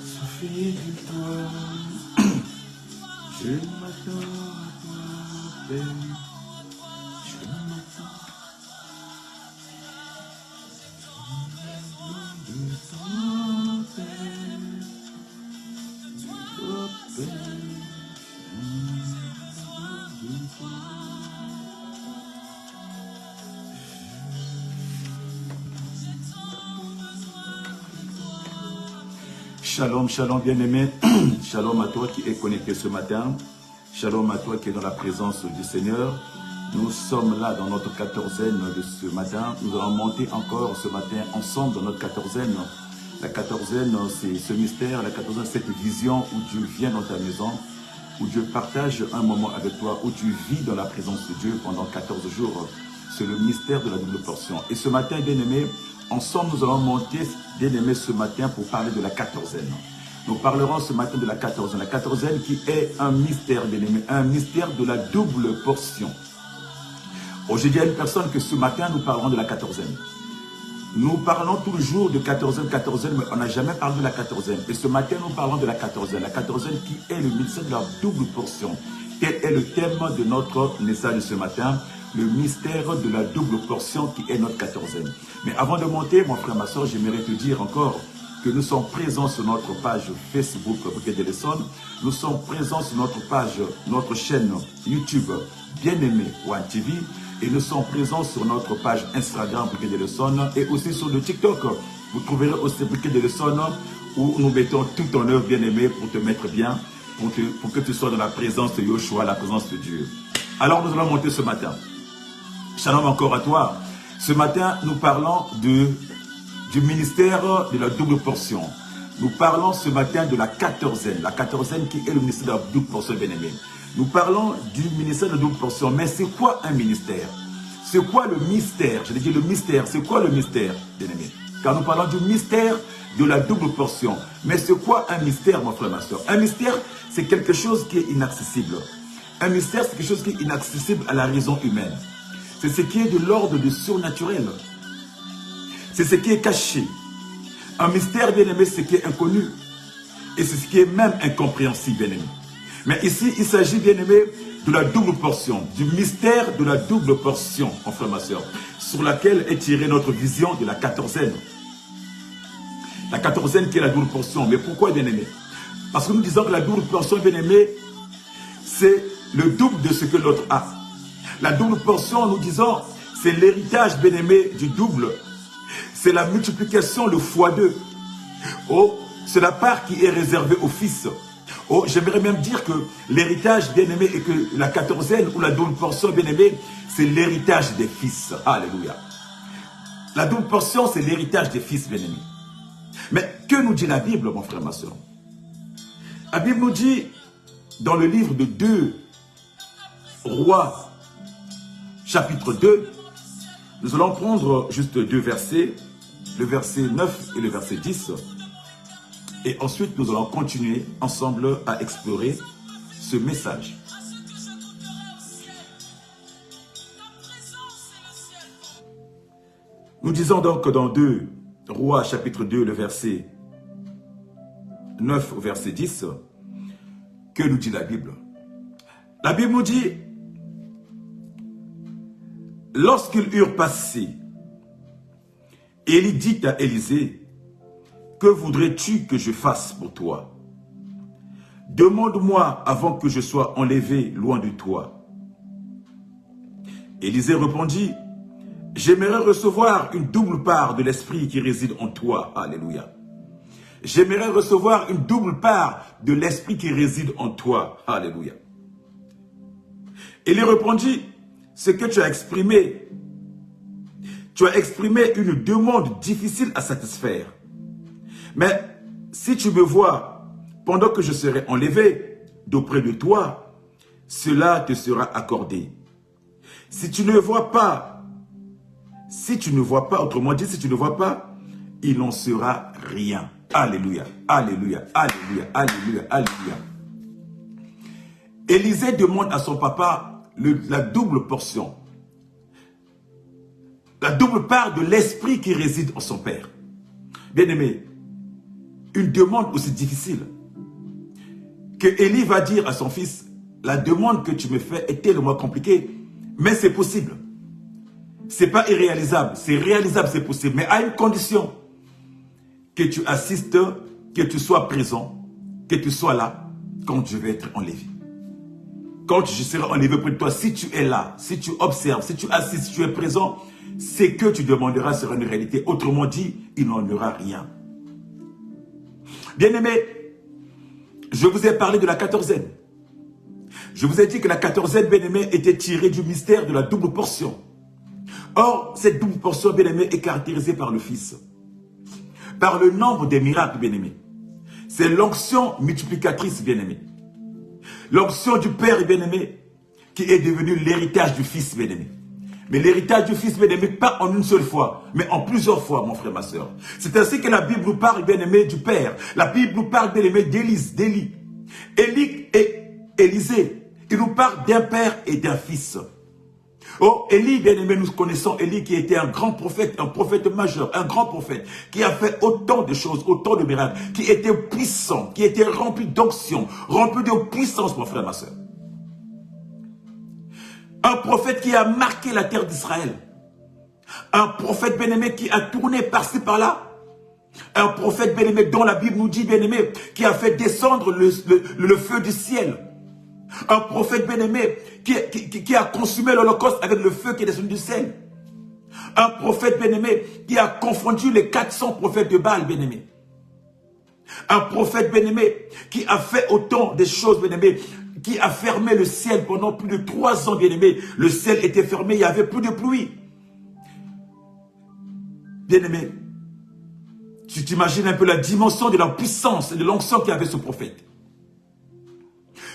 Suffit de toi, je m'attends à toi, Père. Je m'attends de toi, Père. Oh, Père, de toi. Shalom, shalom bien-aimé, shalom à toi qui est connecté ce matin, shalom à toi qui est dans la présence du Seigneur. Nous sommes là dans notre quatorzaine de ce matin, nous allons monter encore ce matin ensemble dans notre quatorzaine. La quatorzaine, c'est ce mystère, la quatorzaine, cette vision où Dieu vient dans ta maison, où Dieu partage un moment avec toi, où tu vis dans la présence de Dieu pendant 14 jours. C'est le mystère de la double portion. Et ce matin, bien-aimé, ensemble, nous allons monter, bien-aimé, ce matin pour parler de la quatorzaine. Nous parlerons ce matin de la quatorzaine. La quatorzaine qui est un mystère, bien-aimé, un mystère de la double portion. Oh, j'ai dit à une personne que ce matin, nous parlerons de la quatorzaine. Nous parlons toujours de quatorzaine, mais on n'a jamais parlé de la quatorzaine. Et ce matin, nous parlons de la quatorzaine. La quatorzaine qui est le mystère de la double portion. Tel est le thème de notre message ce matin. Le mystère de la double portion qui est notre quatorzaine. Mais avant de monter, mon frère, ma soeur, j'aimerais te dire encore que nous sommes présents sur notre page Facebook Bouquet de l'Essonne. Nous sommes présents sur notre page, notre chaîne YouTube Bien-Aimé One TV. Et nous sommes présents sur notre page Instagram Bouquet de l'Essonne et aussi sur le TikTok. Vous trouverez aussi Bouquet de l'Essonne où nous mettons tout en œuvre, bien-aimé, pour te mettre bien, pour que tu sois dans la présence de Yoshua, la présence de Dieu. Alors nous allons monter ce matin. Shalom encore à toi. Ce matin, nous parlons du ministère de la double portion. Nous parlons ce matin de la quatorzaine qui est le ministère de la double portion, bien-aimé. Nous parlons du ministère de la double portion. Mais c'est quoi un ministère? C'est quoi le mystère? Je dis le mystère. C'est quoi le mystère, bien-aimé? Car nous parlons du mystère de la double portion. Mais c'est quoi un mystère, mon frère, ma soeur? Un mystère, c'est quelque chose qui est inaccessible. Un mystère, c'est quelque chose qui est inaccessible à la raison humaine. C'est ce qui est de l'ordre du surnaturel. C'est ce qui est caché. Un mystère, bien-aimé, c'est ce qui est inconnu. Et c'est ce qui est même incompréhensible, bien-aimé. Mais ici, il s'agit, bien-aimé, de la double portion, du mystère de la double portion, mon frère, ma soeur, sur laquelle est tirée notre vision de la quatorzaine. La quatorzaine qui est la double portion. Mais pourquoi, bien-aimé? Parce que nous disons que la double portion, bien-aimé, c'est le double de ce que l'autre a. La double portion, nous disons, c'est l'héritage, bien-aimé, du double. C'est la multiplication, le x2. Oh, c'est la part qui est réservée au fils. Oh, j'aimerais même dire que l'héritage, bien-aimé, et que la quatorzaine ou la double portion, bien-aimé, c'est l'héritage des fils. Alléluia. La double portion, c'est l'héritage des fils, bien-aimé. Mais que nous dit la Bible, mon frère, ma soeur? La Bible nous dit, dans le livre de 2 Rois, chapitre 2, nous allons prendre juste 2 versets, le verset 9 et le verset 10. Et ensuite, nous allons continuer ensemble à explorer ce message. Nous disons donc dans 2 Rois, chapitre 2, le verset 9 au verset 10, que nous dit la Bible? La Bible nous dit, lorsqu'ils eurent passé, Élie dit à Élisée, que voudrais-tu que je fasse pour toi? Demande-moi avant que je sois enlevé loin de toi. Élisée répondit, j'aimerais recevoir une double part de l'esprit qui réside en toi. Alléluia. J'aimerais recevoir une double part de l'esprit qui réside en toi. Alléluia. Élie répondit, ce que tu as exprimé une demande difficile à satisfaire. Mais si tu me vois pendant que je serai enlevé d'auprès de toi, cela te sera accordé. Si tu ne vois pas, autrement dit, si tu ne vois pas, il n'en sera rien. Alléluia, alléluia, alléluia, alléluia, alléluia. Élisée demande à son papa la double portion. La double part de l'esprit qui réside en son père. Bien-aimé, une demande aussi difficile que Élie va dire à son fils, la demande que tu me fais est tellement compliquée, mais c'est possible. C'est pas irréalisable, c'est réalisable, c'est possible, mais à une condition, que tu assistes, que tu sois présent, que tu sois là quand je vais être enlevé. Quand je serai enlevé près de toi, si tu es là, si tu observes, si tu assistes, si tu es présent, ce que tu demanderas sera une réalité. Autrement dit, il n'en aura rien. Bien-aimé, je vous ai parlé de la quatorzaine. Je vous ai dit que la quatorzaine, bien-aimé, était tirée du mystère de la double portion. Or, cette double portion, bien-aimé, est caractérisée par le Fils. Par le nombre des miracles, bien-aimé. C'est l'onction multiplicatrice, bien-aimé. L'onction du Père, bien-aimé, qui est devenu l'héritage du Fils, bien-aimé. Mais l'héritage du Fils, bien-aimé, pas en une seule fois, mais en plusieurs fois, mon frère, ma soeur. C'est ainsi que la Bible nous parle, bien-aimé, du Père. La Bible nous parle, bien-aimé, d'Élie. Élie et Élisée. Il nous parle d'un Père et d'un Fils. Oh, Élie, bien-aimé, nous connaissons Élie qui était un grand prophète, un prophète majeur, un grand prophète, qui a fait autant de choses, autant de miracles, qui était puissant, qui était rempli d'onction, rempli de puissance, mon frère, ma soeur. Un prophète qui a marqué la terre d'Israël. Un prophète, bien-aimé, qui a tourné par-ci, par-là. Un prophète, bien-aimé, dont la Bible nous dit, bien-aimé, qui a fait descendre le feu du ciel. Un prophète bien-aimé qui a consumé l'Holocauste avec le feu qui est descendu du ciel. Un prophète bien-aimé qui a confondu les 400 prophètes de Baal, bien-aimé. Un prophète bien-aimé qui a fait autant de choses, bien-aimé, qui a fermé le ciel pendant plus de 3 ans, bien-aimé. Le ciel était fermé, il n'y avait plus de pluie. Bien-aimé, tu t'imagines un peu la dimension de la puissance et de l'onction qu'il y avait ce prophète.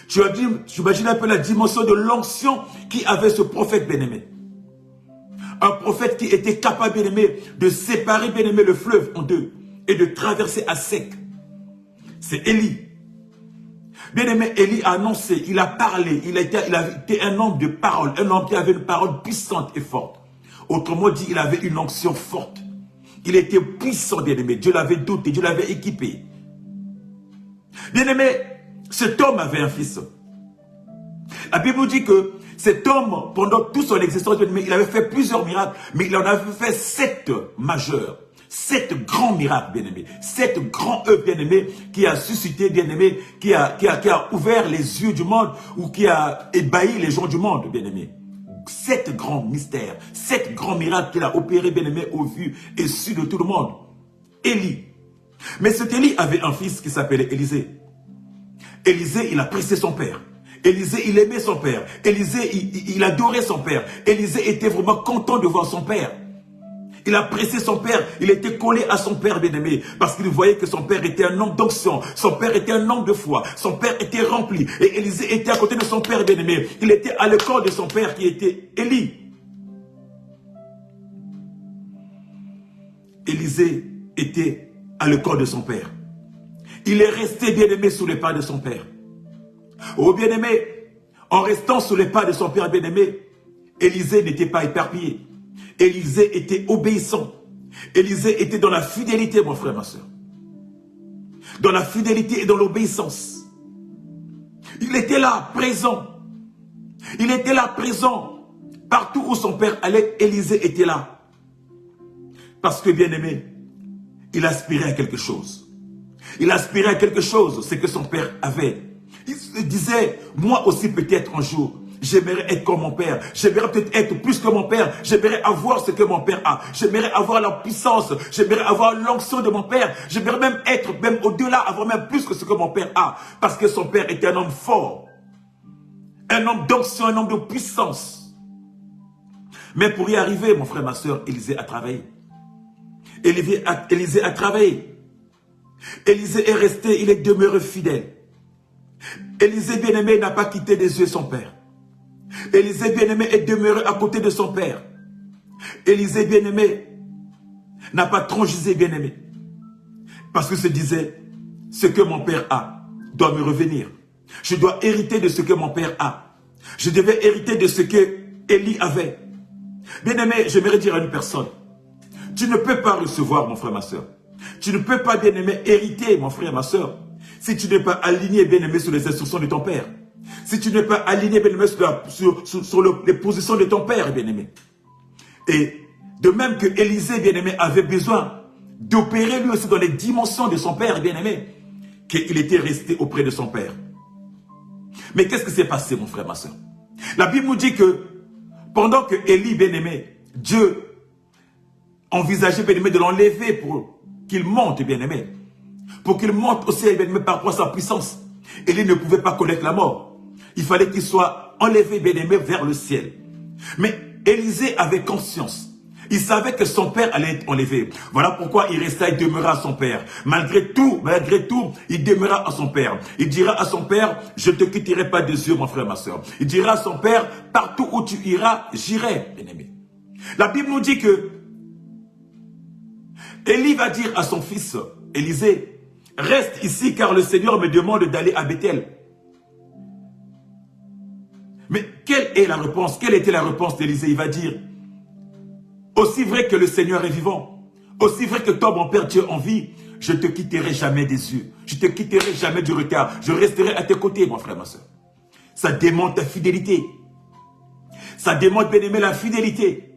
Tu imagines un peu la dimension de l'onction qui avait ce prophète bien-aimé. Un prophète qui était capable, bien-aimé, de séparer, bien-aimé, le fleuve en deux et de traverser à sec. C'est Élie. Bien-aimé, Élie a annoncé, il a parlé, il a été un homme de parole, un homme qui avait une parole puissante et forte. Autrement dit, il avait une onction forte. Il était puissant, bien-aimé. Dieu l'avait doté, Dieu l'avait équipé. Bien-aimé, cet homme avait un fils. La Bible nous dit que cet homme, pendant toute son existence, il avait fait plusieurs miracles, mais il en avait fait 7 majeurs. 7 grands miracles, bien-aimés. 7 grands œuvres, bien-aimés, qui a suscité, bien-aimés, qui a ouvert les yeux du monde, ou qui a ébahi les gens du monde, bien-aimés. 7 grands mystères, 7 grands miracles qu'il a opérés, bien-aimés, au vu et su de tout le monde. Élie. Mais cet Élie avait un fils qui s'appelait Élisée. Élisée, il appréciait son père. Élisée, il aimait son père. Élisée, il adorait son père. Élisée était vraiment content de voir son père. Il appréciait son père. Il était collé à son père bien-aimé. Parce qu'il voyait que son père était un homme d'onction. Son père était un homme de foi. Son père était rempli. Et Élisée était à côté de son père bien-aimé. Il était à l'école de son père qui était Élie. Élisée était à l'école de son père. Il est resté bien-aimé sous les pas de son père. Oh bien-aimé, en restant sous les pas de son père bien-aimé, Élisée n'était pas éparpillé. Élisée était obéissant. Élisée était dans la fidélité, mon frère, ma soeur. Dans la fidélité et dans l'obéissance. Il était là, présent. Il était là, présent. Partout où son père allait, Élisée était là. Parce que, bien-aimé, il aspirait à quelque chose. Il aspirait à quelque chose, c'est que son père avait. Il se disait, moi aussi peut-être un jour, j'aimerais être comme mon père. J'aimerais peut-être être plus que mon père. J'aimerais avoir ce que mon père a. J'aimerais avoir la puissance. J'aimerais avoir l'onction de mon père. J'aimerais même être, même au-delà, avoir même plus que ce que mon père a. Parce que son père était un homme fort. Un homme d'onction, un homme de puissance. Mais pour y arriver, mon frère, ma soeur, Élisée a travaillé. Élisée a travaillé. Élisée est resté, il est demeuré fidèle. Élisée bien-aimé n'a pas quitté des yeux son père. Élisée bien-aimé est demeuré à côté de son père. Élisée bien-aimé n'a pas transigé bien-aimé. Parce que se disait, ce que mon père a doit me revenir. Je dois hériter de ce que mon père a. Je devais hériter de ce que Élie avait. Bien-aimé, j'aimerais dire à une personne, tu ne peux pas recevoir, mon frère, ma soeur. Tu ne peux pas, bien-aimé, hériter, mon frère, ma soeur, si tu n'es pas aligné, bien-aimé, sur les instructions de ton père. Si tu n'es pas aligné, bien-aimé, sur les positions de ton père, bien-aimé. Et de même que Élisée, bien-aimé, avait besoin d'opérer lui aussi dans les dimensions de son père, bien-aimé, qu'il était resté auprès de son père. Mais qu'est-ce qui s'est passé, mon frère, ma soeur? La Bible nous dit que pendant que Élie, bien-aimé, Dieu envisageait, bien-aimé, de l'enlever pour qu'il monte, bien-aimé. Pour qu'il monte aussi, bien-aimé, par rapport à sa puissance. Élie ne pouvait pas connaître la mort. Il fallait qu'il soit enlevé, bien-aimé, vers le ciel. Mais Élisée avait conscience. Il savait que son père allait être enlevé. Voilà pourquoi il resta et demeura à son père. Malgré tout, il demeura à son père. Il dira à son père, je ne te quitterai pas des yeux, mon frère, ma soeur. Il dira à son père, partout où tu iras, j'irai, bien-aimé. La Bible nous dit que Élie va dire à son fils, Élisée, reste ici car le Seigneur me demande d'aller à Bethel. Mais quelle est la réponse? Quelle était la réponse d'Élisée? Il va dire, aussi vrai que le Seigneur est vivant, aussi vrai que toi, mon père, tu es en vie, je ne te quitterai jamais des yeux. Je ne te quitterai jamais du regard. Je resterai à tes côtés, mon frère, ma soeur. Ça démontre ta fidélité. Ça démontre, bien-aimé, la fidélité.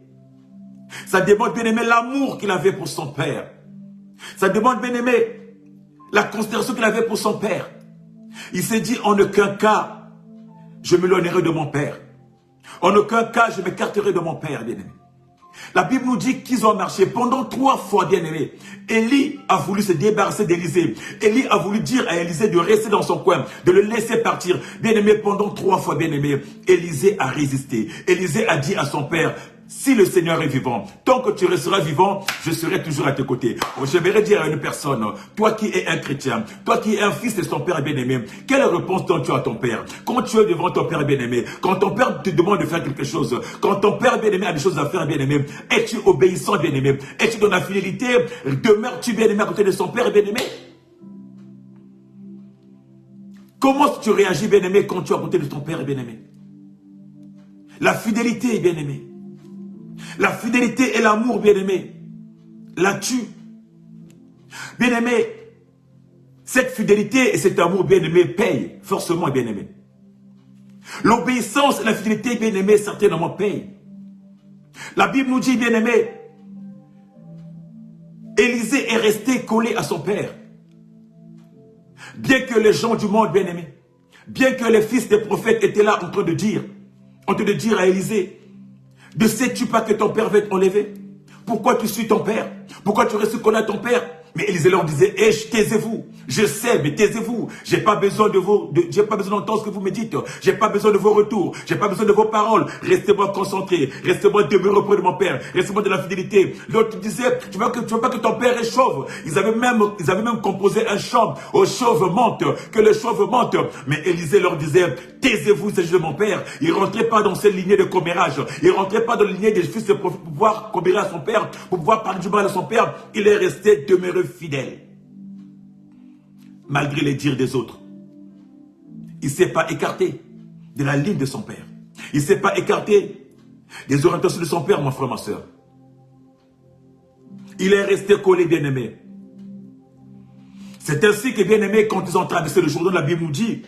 Ça démontre, bien-aimé, l'amour qu'il avait pour son père. Ça démontre, bien-aimé, la considération qu'il avait pour son père. Il s'est dit, en aucun cas, je m'éloignerai de mon père. En aucun cas, je m'écarterai de mon père, bien-aimé. La Bible nous dit qu'ils ont marché pendant 3 fois, bien-aimé. Élie a voulu se débarrasser d'Élisée. Élie a voulu dire à Élisée de rester dans son coin, de le laisser partir. Bien-aimé, pendant 3 fois, bien-aimé, Élisée a résisté. Élisée a dit à son père, si le Seigneur est vivant, tant que tu resteras vivant, je serai toujours à tes côtés. J'aimerais dire à une personne, toi qui es un chrétien, toi qui es un fils de son père bien-aimé, quelle réponse donnes-tu à ton père? Quand tu es devant ton père bien-aimé, quand ton père te demande de faire quelque chose, quand ton père bien-aimé a des choses à faire bien-aimé, es-tu obéissant bien-aimé? Es-tu dans la fidélité? Demeures-tu bien-aimé à côté de son père bien-aimé? Comment tu réagis bien-aimé quand tu es à côté de ton père bien-aimé? La fidélité bien-aimé. La fidélité et l'amour, bien-aimé, la tue. Bien-aimé, cette fidélité et cet amour, bien-aimé, payent forcément, bien-aimé. L'obéissance et la fidélité, bien-aimé, certainement payent. La Bible nous dit, bien-aimé, Élisée est resté collé à son père. Bien que les gens du monde, bien-aimé, bien que les fils des prophètes étaient là en train de dire à Élisée, ne sais-tu pas que ton père va être enlevé? Pourquoi tu suis ton père? Pourquoi tu restes collé à ton père? Mais Élisée leur disait, taisez-vous. Je sais, mais taisez-vous. J'ai pas besoin j'ai pas besoin d'entendre ce que vous me dites. J'ai pas besoin de vos retours. J'ai pas besoin de vos paroles. Restez-moi concentrés. Restez-moi demeurés auprès de mon père. Restez-moi de la fidélité. L'autre disait, tu veux pas que ton père est chauve. Ils avaient même composé un chant. Au chauve monte, que le chauve monte. Mais Élisée leur disait, taisez-vous, c'est de mon père. Il rentrait pas dans cette lignée de commérage. Il rentrait pas dans la lignée des fils de prophète pour pouvoir commérer à son père, pour pouvoir parler du mal à son père. Il est resté demeuré fidèle. Malgré les dires des autres. Il ne s'est pas écarté de la ligne de son père. Il ne s'est pas écarté des orientations de son père, mon frère, ma soeur. Il est resté collé, bien-aimé. C'est ainsi que, bien-aimé, quand ils ont traversé le Jourdain, la Bible nous dit,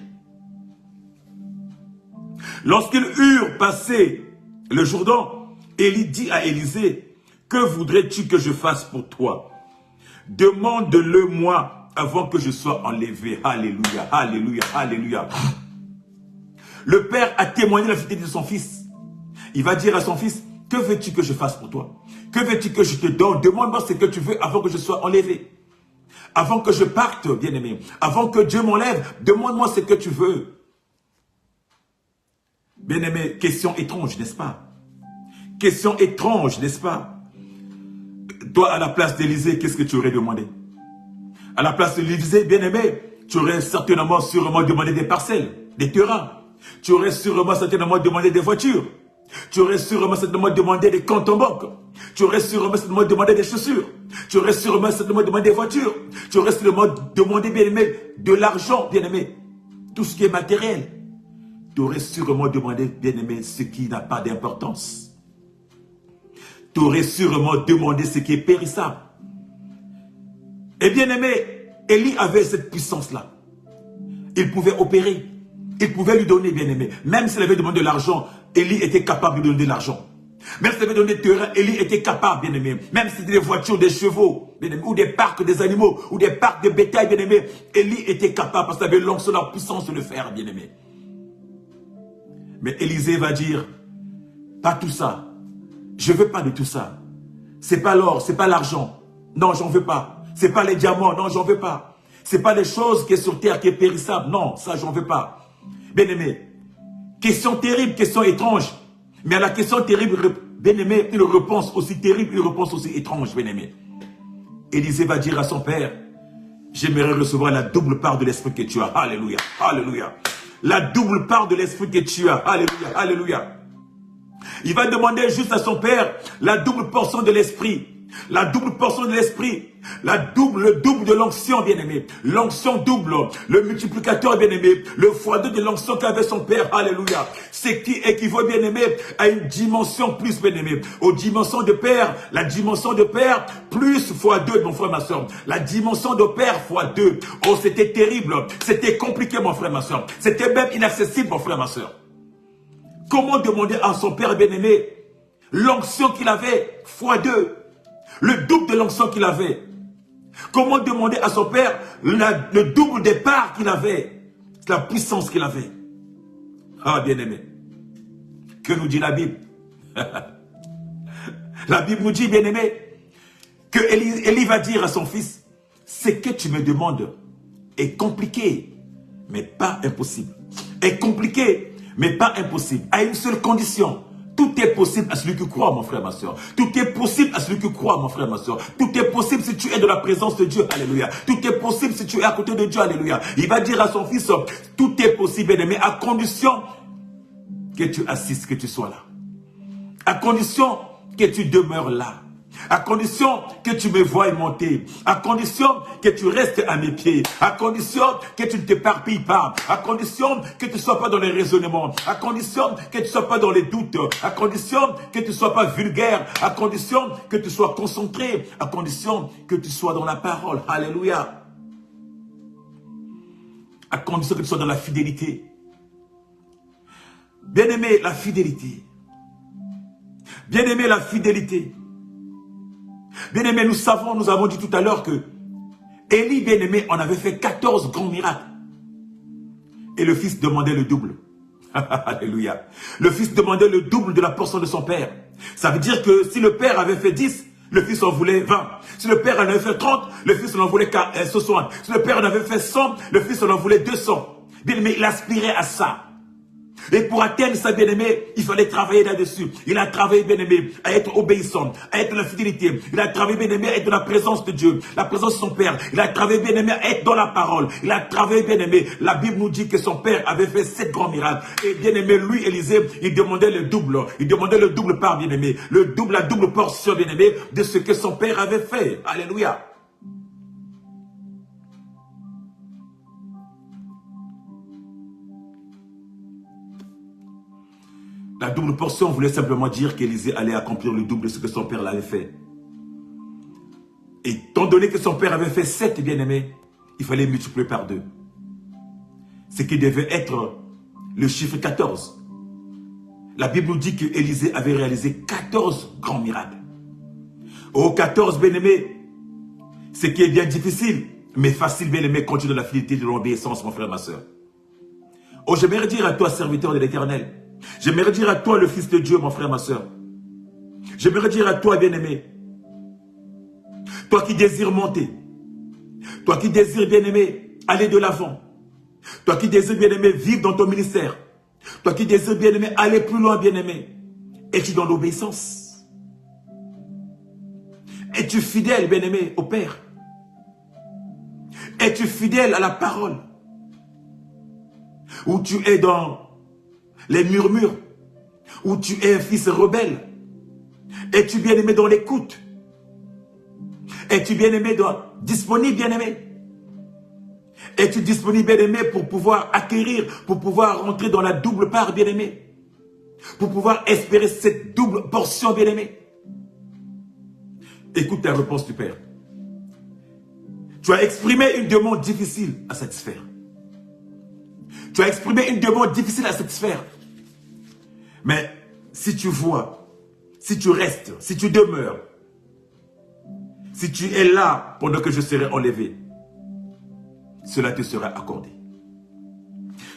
lorsqu'ils eurent passé le Jourdain, Élie dit à Élisée, que voudrais-tu que je fasse pour toi? Demande-le-moi avant que je sois enlevé. Alléluia, alléluia, alléluia. Le père a témoigné la fidélité de son fils. Il va dire à son fils, que veux-tu que je fasse pour toi? Que veux-tu que je te donne? Demande-moi ce que tu veux avant que je sois enlevé. Avant que je parte, bien-aimé. Avant que Dieu m'enlève, demande-moi ce que tu veux. Bien-aimé, question étrange, n'est-ce pas? Question étrange, n'est-ce pas? Toi, à la place d'Élisée, qu'est-ce que tu aurais demandé? À la place de l'Élysée, bien-aimé, tu aurais certainement, sûrement demandé des parcelles, des terrains. Tu aurais sûrement, certainement demandé des voitures. Tu aurais sûrement, certainement demandé des comptes en banque. Tu aurais sûrement, certainement demandé des chaussures. Tu aurais sûrement, certainement demandé des voitures. Tu aurais sûrement demandé, bien-aimé, de l'argent, bien-aimé. Tout ce qui est matériel. Tu aurais sûrement demandé, bien-aimé, ce qui n'a pas d'importance. Tu aurais sûrement demandé ce qui est périssable. Et bien-aimé, Élie avait cette puissance-là. Il pouvait opérer. Il pouvait lui donner, bien-aimé. Même s'il avait demandé de l'argent, Élie était capable de lui donner de l'argent. Même s'il avait donné des terrains, Élie était capable, bien-aimé. Même si c'était des voitures, des chevaux, bien-aimé, ou des parcs des animaux, ou des parcs de bétail, bien-aimé, Élie était capable parce qu'il avait l'onction, la puissance de le faire, bien-aimé. Mais Élisée va dire, pas tout ça. Je ne veux pas de tout ça. C'est pas l'or, c'est pas l'argent. Non, j'en veux pas. C'est pas les diamants, non, j'en veux pas. C'est pas les choses qui sont sur terre, qui est périssable. Non, ça, j'en veux pas. Bien-aimé, question terrible, question étrange. Mais à la question terrible, bien-aimé, une réponse aussi terrible, une réponse aussi étrange, bien-aimé. Élisée va dire à son père, j'aimerais recevoir la double part de l'esprit que tu as. Alléluia, alléluia. La double part de l'esprit que tu as. Alléluia, alléluia. Il va demander juste à son père la double portion de l'esprit. La double portion de l'esprit. Le double de l'onction, bien-aimé. L'onction double. Le multiplicateur, bien-aimé. Le x2 de l'onction qu'avait son père. Alléluia. C'est qui équivaut, bien-aimé, à une dimension plus, bien-aimé. Aux dimensions de père. La dimension de père plus x2, mon frère, ma soeur. La dimension de père x2. Oh, c'était terrible. C'était compliqué, mon frère, ma soeur. C'était même inaccessible, mon frère, ma soeur. Comment demander à son père bien-aimé l'onction qu'il avait x2, le double de l'onction qu'il avait? Comment demander à son père le double des parts qu'il avait, la puissance qu'il avait? Ah, bien-aimé, que nous dit la Bible? La Bible nous dit, bien-aimé, que Élie va dire à son fils, ce que tu me demandes est compliqué, mais pas impossible. Est compliqué, mais pas impossible. À une seule condition. Tout est possible à celui qui croit, mon frère, ma soeur. Tout est possible à celui qui croit, mon frère, ma soeur. Tout est possible si tu es dans la présence de Dieu. Alléluia. Tout est possible si tu es à côté de Dieu. Alléluia. Il va dire à son fils, tout est possible, bien-aimé, à condition que tu assistes, que tu sois là. À condition que tu demeures là. À condition que tu me voies monter. À condition que tu restes à mes pieds. À condition que tu ne t'éparpilles pas. À condition que tu ne sois pas dans les raisonnements. À condition que tu ne sois pas dans les doutes. À condition que tu ne sois pas vulgaire. À condition que tu sois concentré. À condition que tu sois dans la parole. Alléluia. À condition que tu sois dans la fidélité. Bien-aimé, la fidélité. Bien-aimé, la fidélité. Bien-aimé, nous avons dit tout à l'heure que Élie, bien-aimé, en avait fait 14 grands miracles. Et le fils demandait le double. Alléluia. Le fils demandait le double de la portion de son père. Ça veut dire que si le père avait fait 10, le fils en voulait 20. Si le père en avait fait 30, le fils en voulait 60. Si le père en avait fait 100, le fils en voulait 200. Bien-aimé, il aspirait à ça. Et pour atteindre ça, bien-aimé, il fallait travailler là-dessus. Il a travaillé, bien-aimé, à être obéissant, à être dans la fidélité. Il a travaillé, bien-aimé, à être dans la présence de Dieu, la présence de son Père. Il a travaillé, bien-aimé, à être dans la parole. Il a travaillé, bien-aimé. La Bible nous dit que son Père avait fait 7 grands miracles. Et bien-aimé, lui, Élisée, il demandait le double. Il demandait le double part, bien-aimé. La double portion, bien-aimé, de ce que son Père avait fait. Alléluia. La double portion voulait simplement dire qu'Élisée allait accomplir le double de ce que son père l'avait fait. Et étant donné que son père avait fait 7, bien-aimés, il fallait multiplier par 2. Ce qui devait être le chiffre 14. La Bible nous dit qu'Élisée avait réalisé 14 grands miracles. Oh, 14, bien-aimés, ce qui est bien difficile, mais facile, bien-aimés, continue dans la fidélité de l'obéissance, mon frère, ma soeur. Oh, j'aimerais dire à toi, serviteur de l'Éternel, j'aimerais dire à toi, le Fils de Dieu, mon frère, ma soeur. J'aimerais dire à toi, bien-aimé, toi qui désires monter, toi qui désires, bien-aimé, aller de l'avant, toi qui désires, bien-aimé, vivre dans ton ministère, toi qui désires, bien-aimé, aller plus loin, bien-aimé, es-tu dans l'obéissance? Es-tu fidèle, bien-aimé, au Père? Es-tu fidèle à la parole? Ou tu es dans les murmures? Ou tu es un fils rebelle? Es-tu bien-aimé dans l'écoute? Es-tu bien-aimé disponible, bien-aimé? Es-tu disponible, bien-aimé, pour pouvoir acquérir, pour pouvoir rentrer dans la double part, bien-aimé? Pour pouvoir espérer cette double portion, bien-aimé? Écoute la réponse du Père. Tu as exprimé une demande difficile à satisfaire. Tu as exprimé une demande difficile à satisfaire. Mais si tu vois, si tu restes, si tu demeures, si tu es là pendant que je serai enlevé, cela te sera accordé.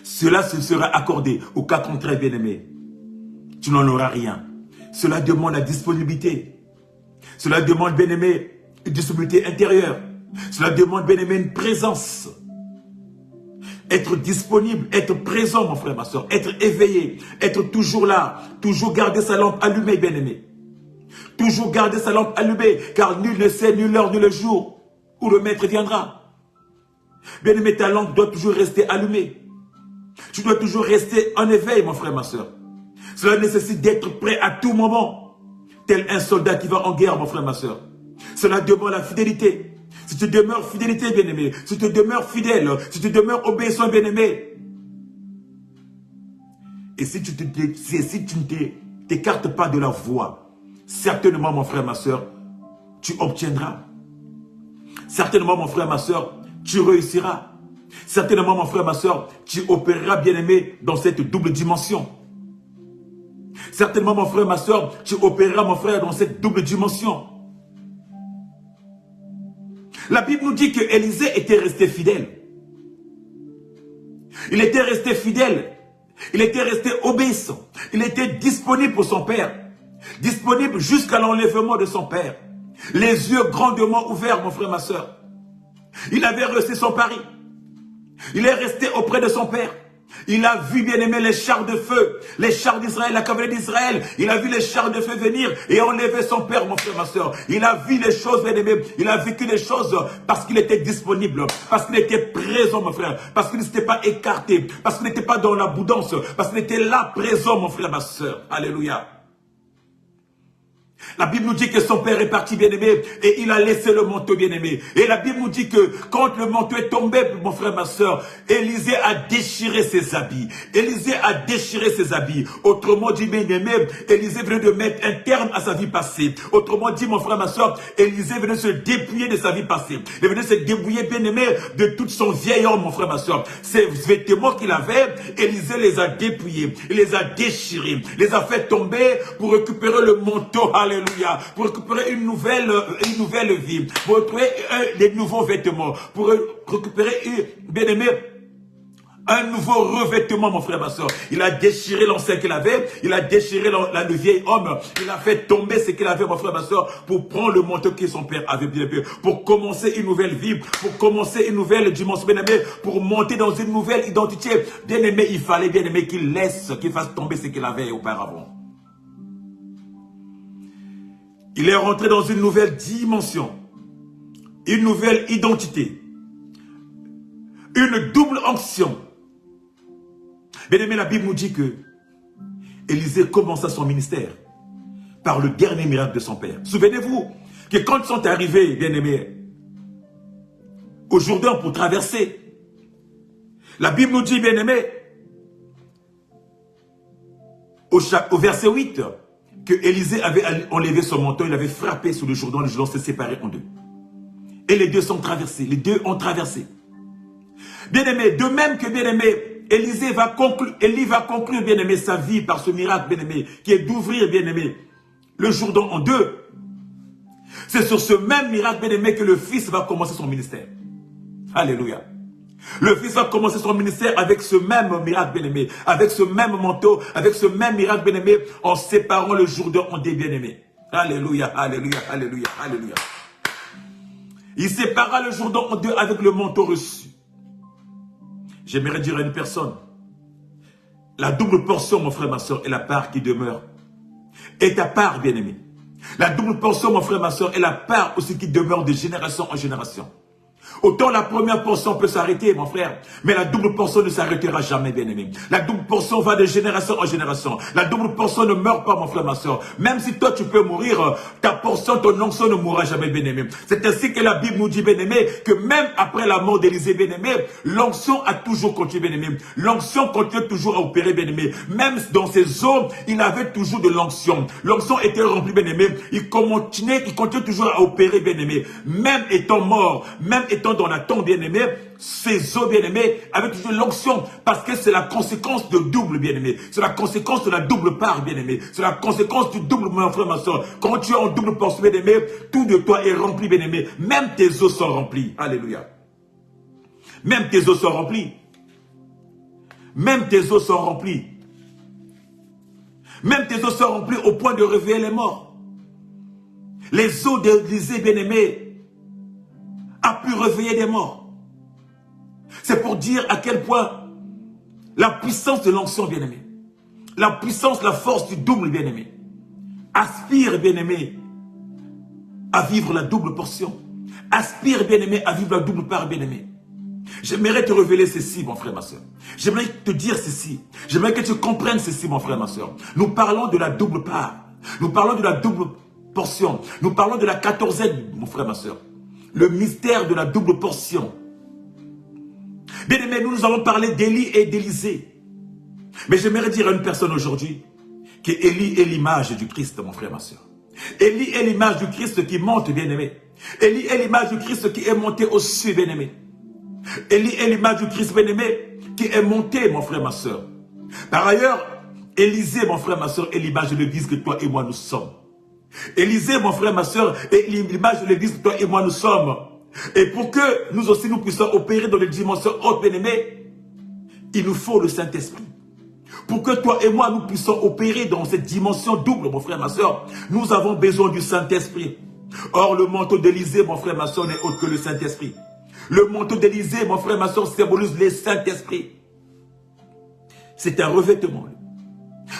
Cela se sera accordé. Au cas contraire, bien-aimé, tu n'en auras rien. Cela demande la disponibilité. Cela demande, bien-aimé, une disponibilité intérieure. Cela demande, bien-aimé, une présence. Être disponible, être présent, mon frère, ma soeur, être éveillé, être toujours là, toujours garder sa lampe allumée, bien-aimé. Toujours garder sa lampe allumée, car nul ne sait ni l'heure ni le jour où le maître viendra. Bien-aimé, ta lampe doit toujours rester allumée. Tu dois toujours rester en éveil, mon frère, ma soeur. Cela nécessite d'être prêt à tout moment, tel un soldat qui va en guerre, mon frère, ma soeur. Cela demande la fidélité. Si tu demeures fidélité, bien-aimé, si tu demeures fidèle, si tu demeures obéissant, bien-aimé, et si tu ne t'écartes pas de la voie, certainement, mon frère, ma soeur, tu obtiendras. Certainement, mon frère, ma soeur, tu réussiras. Certainement, mon frère, ma soeur, tu opéreras, bien-aimé, dans cette double dimension. Certainement, mon frère, ma soeur, tu opéreras, mon frère, dans cette double dimension. La Bible nous dit que Élisée était resté fidèle. Il était resté fidèle. Il était resté obéissant. Il était disponible pour son père. Disponible jusqu'à l'enlèvement de son père. Les yeux grandement ouverts, mon frère, ma soeur. Il avait reçu son pari. Il est resté auprès de son père. Il a vu, bien aimé, les chars de feu, les chars d'Israël, la cavalerie d'Israël. Il a vu les chars de feu venir et enlever son père, mon frère, ma soeur. Il a vu les choses, bien aimé. Il a vécu les choses parce qu'il était disponible, parce qu'il était présent, mon frère, parce qu'il ne s'était pas écarté, parce qu'il n'était pas dans l'abondance, parce qu'il était là, présent, mon frère, ma soeur. Alléluia. La Bible nous dit que son père est parti, bien-aimé, et il a laissé le manteau, bien-aimé. Et la Bible nous dit que quand le manteau est tombé, mon frère, ma soeur, Élisée a déchiré ses habits. Élisée a déchiré ses habits. Autrement dit, bien-aimé, Élisée venait de mettre un terme à sa vie passée. Autrement dit, mon frère, ma soeur, Élisée venait se dépouiller de sa vie passée. Il venait se dépouiller, bien-aimé, de tout son vieil homme, mon frère, ma soeur. Ces vêtements qu'il avait, Élisée les a dépouillés. Il les a déchirés. Les a fait tomber pour récupérer le manteau. Alléluia. Pour récupérer une nouvelle vie. Pour récupérer des nouveaux vêtements. Pour récupérer, bien aimé, un nouveau revêtement, mon frère, ma soeur. Il a déchiré l'ancien qu'il avait. Il a déchiré le vieil homme. Il a fait tomber ce qu'il avait, mon frère, ma soeur, pour prendre le manteau que son père avait, bien aimé. Pour commencer une nouvelle vie. Pour commencer une nouvelle dimension, bien aimé. Pour monter dans une nouvelle identité. Bien aimé, il fallait, bien aimé, qu'il fasse tomber ce qu'il avait auparavant. Il est rentré dans une nouvelle dimension, une nouvelle identité, une double onction. Bien aimé, la Bible nous dit que Élisée commença son ministère par le dernier miracle de son père. Souvenez-vous que quand ils sont arrivés, bien aimé, au Jourdain pour traverser, la Bible nous dit, bien aimé, au verset 8, que Élisée avait enlevé son manteau, il avait frappé sur le Jourdain s'est séparé en deux. Et les deux sont traversés, les deux ont traversé. Bien-aimé, de même que bien-aimé, Élisée va conclure, bien-aimé, sa vie par ce miracle, bien-aimé, qui est d'ouvrir, bien-aimé, le Jourdain en deux. C'est sur ce même miracle, bien-aimé, que le Fils va commencer son ministère. Alléluia. Le Fils va commencer son ministère avec ce même miracle, bien-aimé, avec ce même manteau, avec ce même miracle, bien-aimé, en séparant le Jourdain en deux, bien-aimé. Alléluia, alléluia, alléluia, alléluia. Il sépara le Jourdain en deux avec le manteau reçu. J'aimerais dire à une personne, la double portion, mon frère, ma soeur, est la part qui demeure. Et ta part, bien-aimé. La double portion, mon frère, ma soeur, est la part aussi qui demeure de génération en génération. Autant la première portion peut s'arrêter, mon frère, mais la double portion ne s'arrêtera jamais, bien-aimé. La double portion va de génération en génération. La double portion ne meurt pas, mon frère, ma soeur. Même si toi, tu peux mourir, ta portion, ton onction ne mourra jamais, bien-aimé. C'est ainsi que la Bible nous dit, bien-aimé, que même après la mort d'Élisée, bien-aimé, l'onction a toujours continué, bien-aimé. L'onction continue toujours à opérer, bien-aimé. Même dans ses eaux, il avait toujours de l'onction. L'onction était remplie, bien-aimé. Il continue toujours à opérer, bien-aimé. Même étant mort, même étant dans la tombe, bien-aimé, ces eaux, bien-aimés, avaient toujours l'onction, parce que c'est la conséquence de double, bien-aimé. C'est la conséquence de la double part, bien-aimé. C'est la conséquence du double, mon frère, ma soeur. Quand tu es en double portion, bien-aimé, tout de toi est rempli, bien-aimé. Même tes os sont remplis. Alléluia. Même tes os sont remplis. Même tes os sont remplis. Même tes os sont remplis au point de réveiller les morts. Les os d'Élisée, bien-aimé, a pu réveiller des morts. C'est pour dire à quel point la puissance de l'onction, bien-aimé, la puissance, la force du double, bien-aimé, aspire, bien-aimé, à vivre la double portion. Aspire, bien-aimé, à vivre la double part, bien-aimé. J'aimerais te révéler ceci, mon frère, ma soeur. J'aimerais te dire ceci. J'aimerais que tu comprennes ceci, mon frère, ma soeur. Nous parlons de la double part. Nous parlons de la double portion. Nous parlons de la 14e, mon frère, ma soeur. Le mystère de la double portion. Bien aimé, nous allons parler d'Élie et d'Élisée. Mais j'aimerais dire à une personne aujourd'hui que Élie est l'image du Christ, mon frère, ma soeur. Élie est l'image du Christ qui monte, bien aimé. Élie est l'image du Christ qui est monté au-dessus, bien aimé. Élie est l'image du Christ, bien aimé, qui est monté, mon frère, ma soeur. Par ailleurs, Élisée, mon frère, ma soeur, est l'image de l'église que toi et moi nous sommes. Élisée, mon frère, ma soeur, est l'image de l'église que toi et moi nous sommes. Et pour que nous aussi nous puissions opérer dans les dimensions hautes, bien-aimées, il nous faut le Saint-Esprit. Pour que toi et moi nous puissions opérer dans cette dimension double, mon frère, ma soeur, nous avons besoin du Saint-Esprit. Or, le manteau d'Élisée, mon frère, ma soeur, n'est autre que le Saint-Esprit. Le manteau d'Élisée, mon frère, ma soeur, symbolise le Saint-Esprit. C'est un revêtement.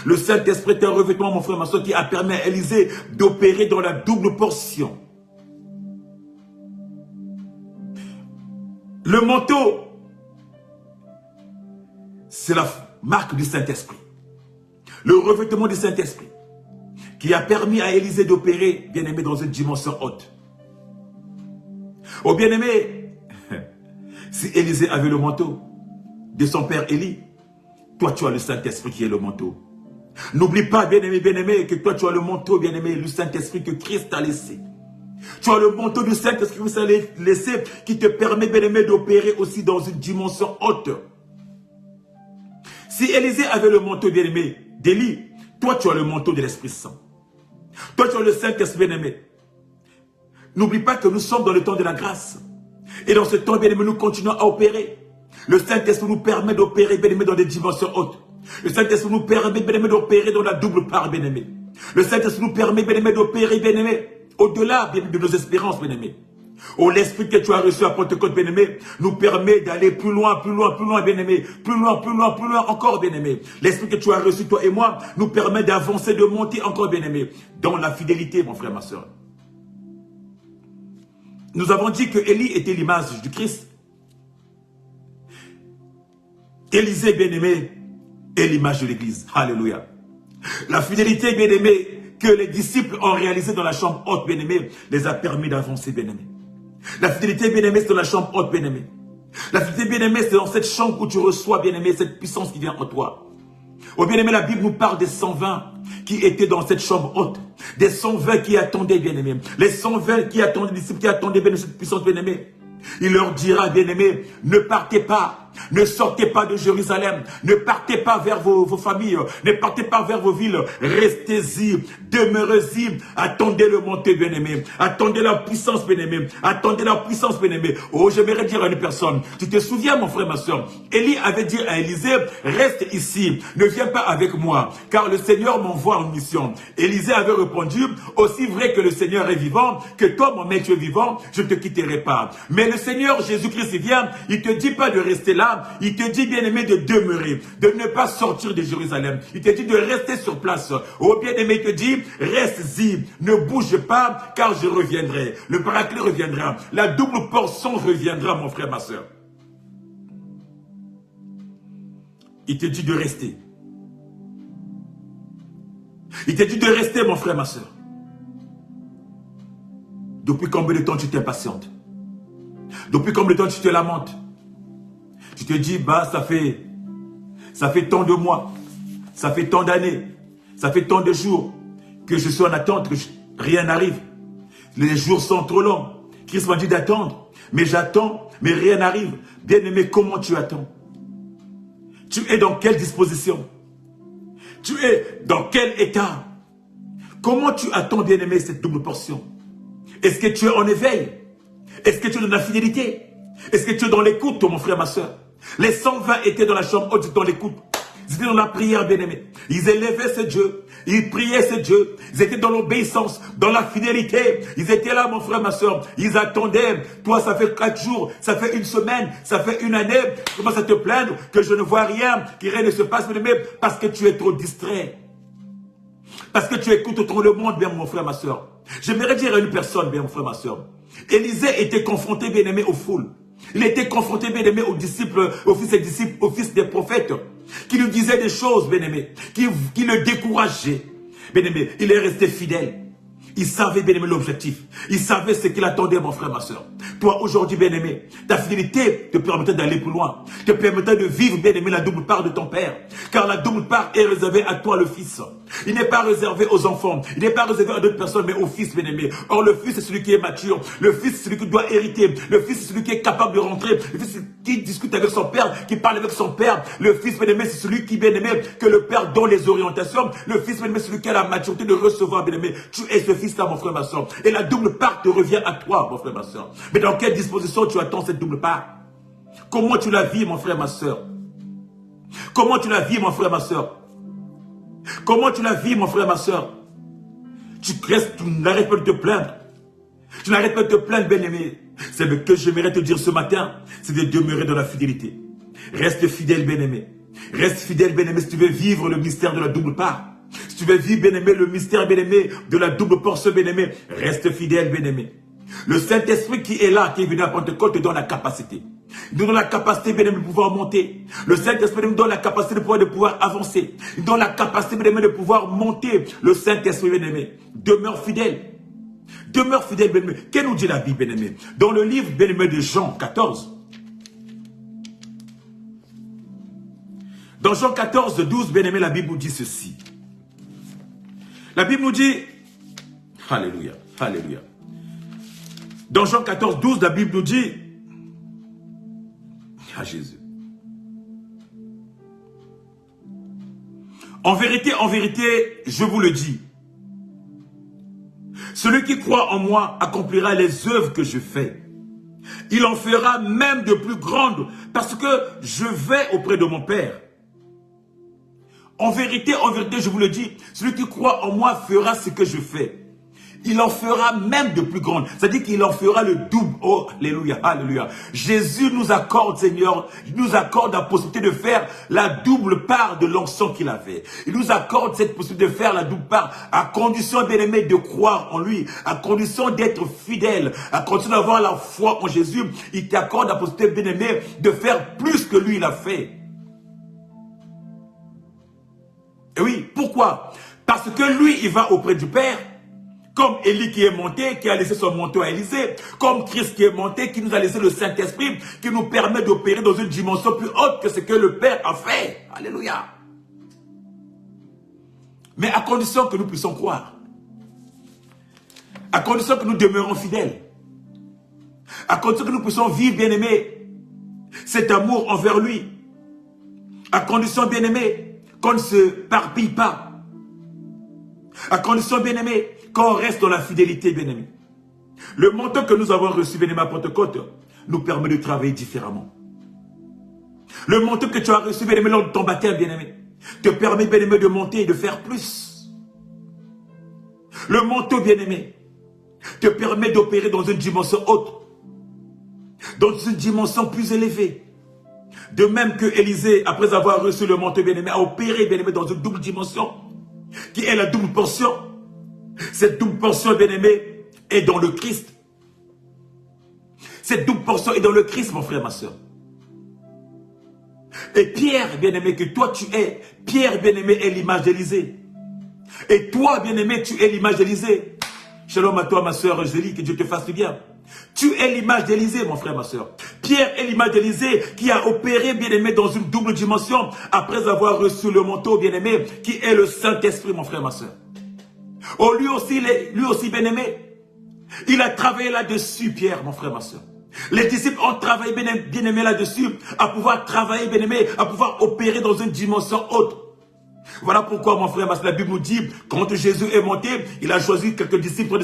Le Saint-Esprit est un revêtement, mon frère, ma soeur, qui a permis à Élisée d'opérer dans la double portion. Le manteau, c'est la marque du Saint-Esprit. Le revêtement du Saint-Esprit qui a permis à Élisée d'opérer, bien-aimé, dans une dimension haute. Oh bien-aimé, si Élisée avait le manteau de son père Élie, toi tu as le Saint-Esprit qui est le manteau. N'oublie pas, bien-aimé, que toi tu as le manteau, bien-aimé, le Saint-Esprit que Christ t'a laissé. Tu as le manteau du Saint-Esprit que Christ t'a laissé, qui te permet, bien-aimé, d'opérer aussi dans une dimension haute. Si Élisée avait le manteau, bien-aimé, d'Élie, toi tu as le manteau de l'Esprit Saint. Toi tu as le Saint-Esprit, bien-aimé. N'oublie pas que nous sommes dans le temps de la grâce. Et dans ce temps, bien-aimé, nous continuons à opérer. Le Saint-Esprit nous permet d'opérer, bien-aimé, dans des dimensions hautes. Le Saint-Esprit nous permet, bien-aimé, d'opérer dans la double part, bien-aimé. Le Saint-Esprit nous permet, bien-aimé, d'opérer, bien-aimé, au-delà de nos espérances, bien-aimé. Oh, l'Esprit que tu as reçu à Pentecôte, bien-aimé, nous permet d'aller plus loin, bien-aimé. Plus loin, encore, bien-aimé. L'Esprit que tu as reçu, toi et moi, nous permet d'avancer, de monter encore, bien-aimé, dans la fidélité, mon frère, ma soeur. Nous avons dit que Élie était l'image du Christ. Élisée, bien-aimé, est l'image de l'Église. Alléluia. La fidélité, bien-aimé, que les disciples ont réalisée dans la chambre haute, bien-aimé, les a permis d'avancer, bien-aimé. La fidélité, bien-aimé, c'est dans la chambre haute, bien-aimé. La fidélité, bien-aimé, c'est dans cette chambre où tu reçois, bien-aimé, cette puissance qui vient en toi. Oh, bien-aimé, la Bible nous parle des 120 qui étaient dans cette chambre haute. Des 120 qui attendaient, bien-aimé. Les 120 qui attendaient, les disciples qui attendaient, bien-aimé, cette puissance, bien-aimé. Il leur dira, bien-aimés, ne partez pas, ne sortez pas de Jérusalem, ne partez pas vers vos familles, ne partez pas vers vos villes, restez-y, demeurez-y, attendez le monté, bien-aimé, attendez la puissance, bien-aimé, attendez la puissance, bien-aimé. Oh, j'aimerais dire à une personne, tu te souviens, mon frère, ma soeur, Élie avait dit à Élisée, reste ici, ne viens pas avec moi, car le Seigneur m'envoie en mission. Élisée avait répondu, aussi vrai que le Seigneur est vivant, que toi, mon maître, tu es vivant, je ne te quitterai pas. Mais le Seigneur Jésus-Christ vient, il ne te dit pas de rester là, pas. Il te dit, bien-aimé, de demeurer, de ne pas sortir de Jérusalem. Il te dit de rester sur place. Oh, bien-aimé, il te dit, reste-y, ne bouge pas, car je reviendrai. Le paraclet reviendra. La double portion reviendra, mon frère, ma soeur. Il te dit de rester. Il te dit de rester, mon frère, ma soeur. Depuis combien de temps tu t'impatientes? Depuis combien de temps tu te lamentes? Tu te dis, bah, ça fait tant de mois, ça fait tant d'années, ça fait tant de jours que je suis en attente, que rien n'arrive. Les jours sont trop longs. Christ m'a dit d'attendre, mais j'attends, mais rien n'arrive. Bien-aimé, comment tu attends? Tu es dans quelle disposition? Tu es dans quel état? Comment tu attends, bien-aimé, cette double portion? Est-ce que tu es en éveil? Est-ce que tu es dans la fidélité? Est-ce que tu es dans l'écoute, mon frère, ma soeur? Les 120 étaient dans la chambre haute, dans l'écoute. Ils étaient dans la prière, bien-aimé. Ils élevaient ce Dieu. Ils priaient ce Dieu. Ils étaient dans l'obéissance, dans la fidélité. Ils étaient là, mon frère, ma soeur. Ils attendaient. Toi, ça fait 4 jours, ça fait 1 semaine, ça fait 1 année. Tu commences à te plaindre que je ne vois rien, que rien ne se passe, bien-aimé, parce que tu es trop distrait. Parce que tu écoutes trop le monde, bien, mon frère, ma soeur. J'aimerais dire à une personne, bien, mon frère, ma soeur. Élisée était confronté, bien-aimé, aux foules. Il était confronté, bien-aimé, aux disciples, aux fils et disciples, aux fils des prophètes, qui lui disaient des choses, bien-aimé, qui le décourageaient. Bien-aimé, il est resté fidèle. Il savait, bien-aimé, l'objectif. Il savait ce qu'il attendait, mon frère, ma soeur. Toi, aujourd'hui, bien-aimé, ta fidélité te permettait d'aller plus loin. Te permettait de vivre, bien-aimé, la double part de ton Père. Car la double part est réservée à toi, le Fils. Il n'est pas réservé aux enfants. Il n'est pas réservé à d'autres personnes, mais au Fils, bien-aimé. Or, le Fils, c'est celui qui est mature. Le Fils, c'est celui qui doit hériter. Le Fils, c'est celui qui est capable de rentrer. Le Fils, qui discute avec son Père, qui parle avec son Père. Le Fils, bien-aimé, c'est celui qui, bien-aimé, que le Père donne les orientations. Le Fils, bien-aimé, c'est celui qui a la maturité de recevoir, bien-aimé. Tu es ce Fils-là, mon frère, ma soeur. Et la double part te revient à toi, mon frère, ma soeur. Mais dans quelle disposition tu attends cette double part? Comment tu la vis, mon frère, ma soeur? Comment tu la vis, mon frère, ma soeur? Comment tu la vis, mon frère, ma soeur? Tu n'arrêtes pas de te plaindre. Tu n'arrêtes pas de te plaindre, bien-aimé. C'est ce que j'aimerais te dire ce matin, c'est de demeurer dans la fidélité. Reste fidèle, bien-aimé. Reste fidèle, bien-aimé, si tu veux vivre le mystère de la double part. Si tu veux vivre, bien-aimé, le mystère, bien-aimé, de la double portion, bien-aimé, reste fidèle, bien-aimé. Le Saint-Esprit qui est là, qui est venu à Pentecôte, te donne la capacité. Il donne la capacité, bien-aimé, de pouvoir monter. Le Saint-Esprit nous donne la capacité de pouvoir avancer. Il donne la capacité, bien-aimé, de pouvoir monter. Le Saint-Esprit, bien-aimé, demeure fidèle. Demeure fidèle, bien-aimé. Qu'est-ce que nous dit la Bible, bien-aimé? Dans le livre, bien-aimé, de Jean 14. Dans Jean 14, 12, bien-aimé, la Bible nous dit ceci. La Bible nous dit, alléluia, alléluia. Dans Jean 14, 12, la Bible nous dit, à Jésus. En vérité, je vous le dis, celui qui croit en moi accomplira les œuvres que je fais. Il en fera même de plus grandes, parce que je vais auprès de mon Père. En vérité, je vous le dis, celui qui croit en moi fera ce que je fais. Il en fera même de plus grandes. C'est-à-dire qu'il en fera le double. Oh, alléluia, alléluia. Jésus nous accorde, Seigneur, il nous accorde la possibilité de faire la double part de l'onction qu'il avait. Il nous accorde cette possibilité de faire la double part, à condition, bien-aimé, de croire en lui, à condition d'être fidèle, à condition d'avoir la foi en Jésus. Il t'accorde la possibilité, bien-aimé, de faire plus que lui, il a fait. Et oui, pourquoi? Parce que lui, il va auprès du Père. Comme Élie qui est monté, qui a laissé son manteau à Élisée. Comme Christ qui est monté, qui nous a laissé le Saint-Esprit, qui nous permet d'opérer dans une dimension plus haute que ce que le Père a fait. Alléluia. Mais à condition que nous puissions croire. À condition que nous demeurons fidèles. À condition que nous puissions vivre, bien-aimés, cet amour envers lui. À condition, bien-aimés, qu'on ne se parpille pas. À condition, bien-aimé, qu'on reste dans la fidélité, bien-aimé. Le manteau que nous avons reçu, bien-aimé, à Pentecôte, nous permet de travailler différemment. Le manteau que tu as reçu, bien-aimé, lors de ton baptême, bien-aimé, te permet, bien-aimé, de monter et de faire plus. Le manteau, bien-aimé, te permet d'opérer dans une dimension haute, dans une dimension plus élevée. De même que Élisée, après avoir reçu le manteau, bien-aimé, a opéré, bien-aimé, dans une double dimension, qui est la double portion. Cette double portion, bien-aimé, est dans le Christ. Cette double portion est dans le Christ, mon frère, ma soeur. Et Pierre, bien-aimé, que toi tu es, Pierre, bien-aimé, est l'image d'Élisée. Et toi, bien-aimé, tu es l'image d'Élisée. Shalom à toi, ma soeur Angélique, que Dieu te fasse du bien. Tu es l'image d'Élisée, mon frère, ma soeur. Pierre est l'image d'Élisée qui a opéré, bien-aimé, dans une double dimension, après avoir reçu le manteau, bien-aimé, qui est le Saint-Esprit, mon frère, ma soeur. Oh, lui aussi, bien-aimé, il a travaillé là-dessus, Pierre, mon frère, ma soeur. Les disciples ont travaillé, bien-aimé, là-dessus, à pouvoir travailler, bien-aimé, à pouvoir opérer dans une dimension haute. Voilà pourquoi, mon frère, la Bible nous dit, quand Jésus est monté, il a choisi quelques disciples,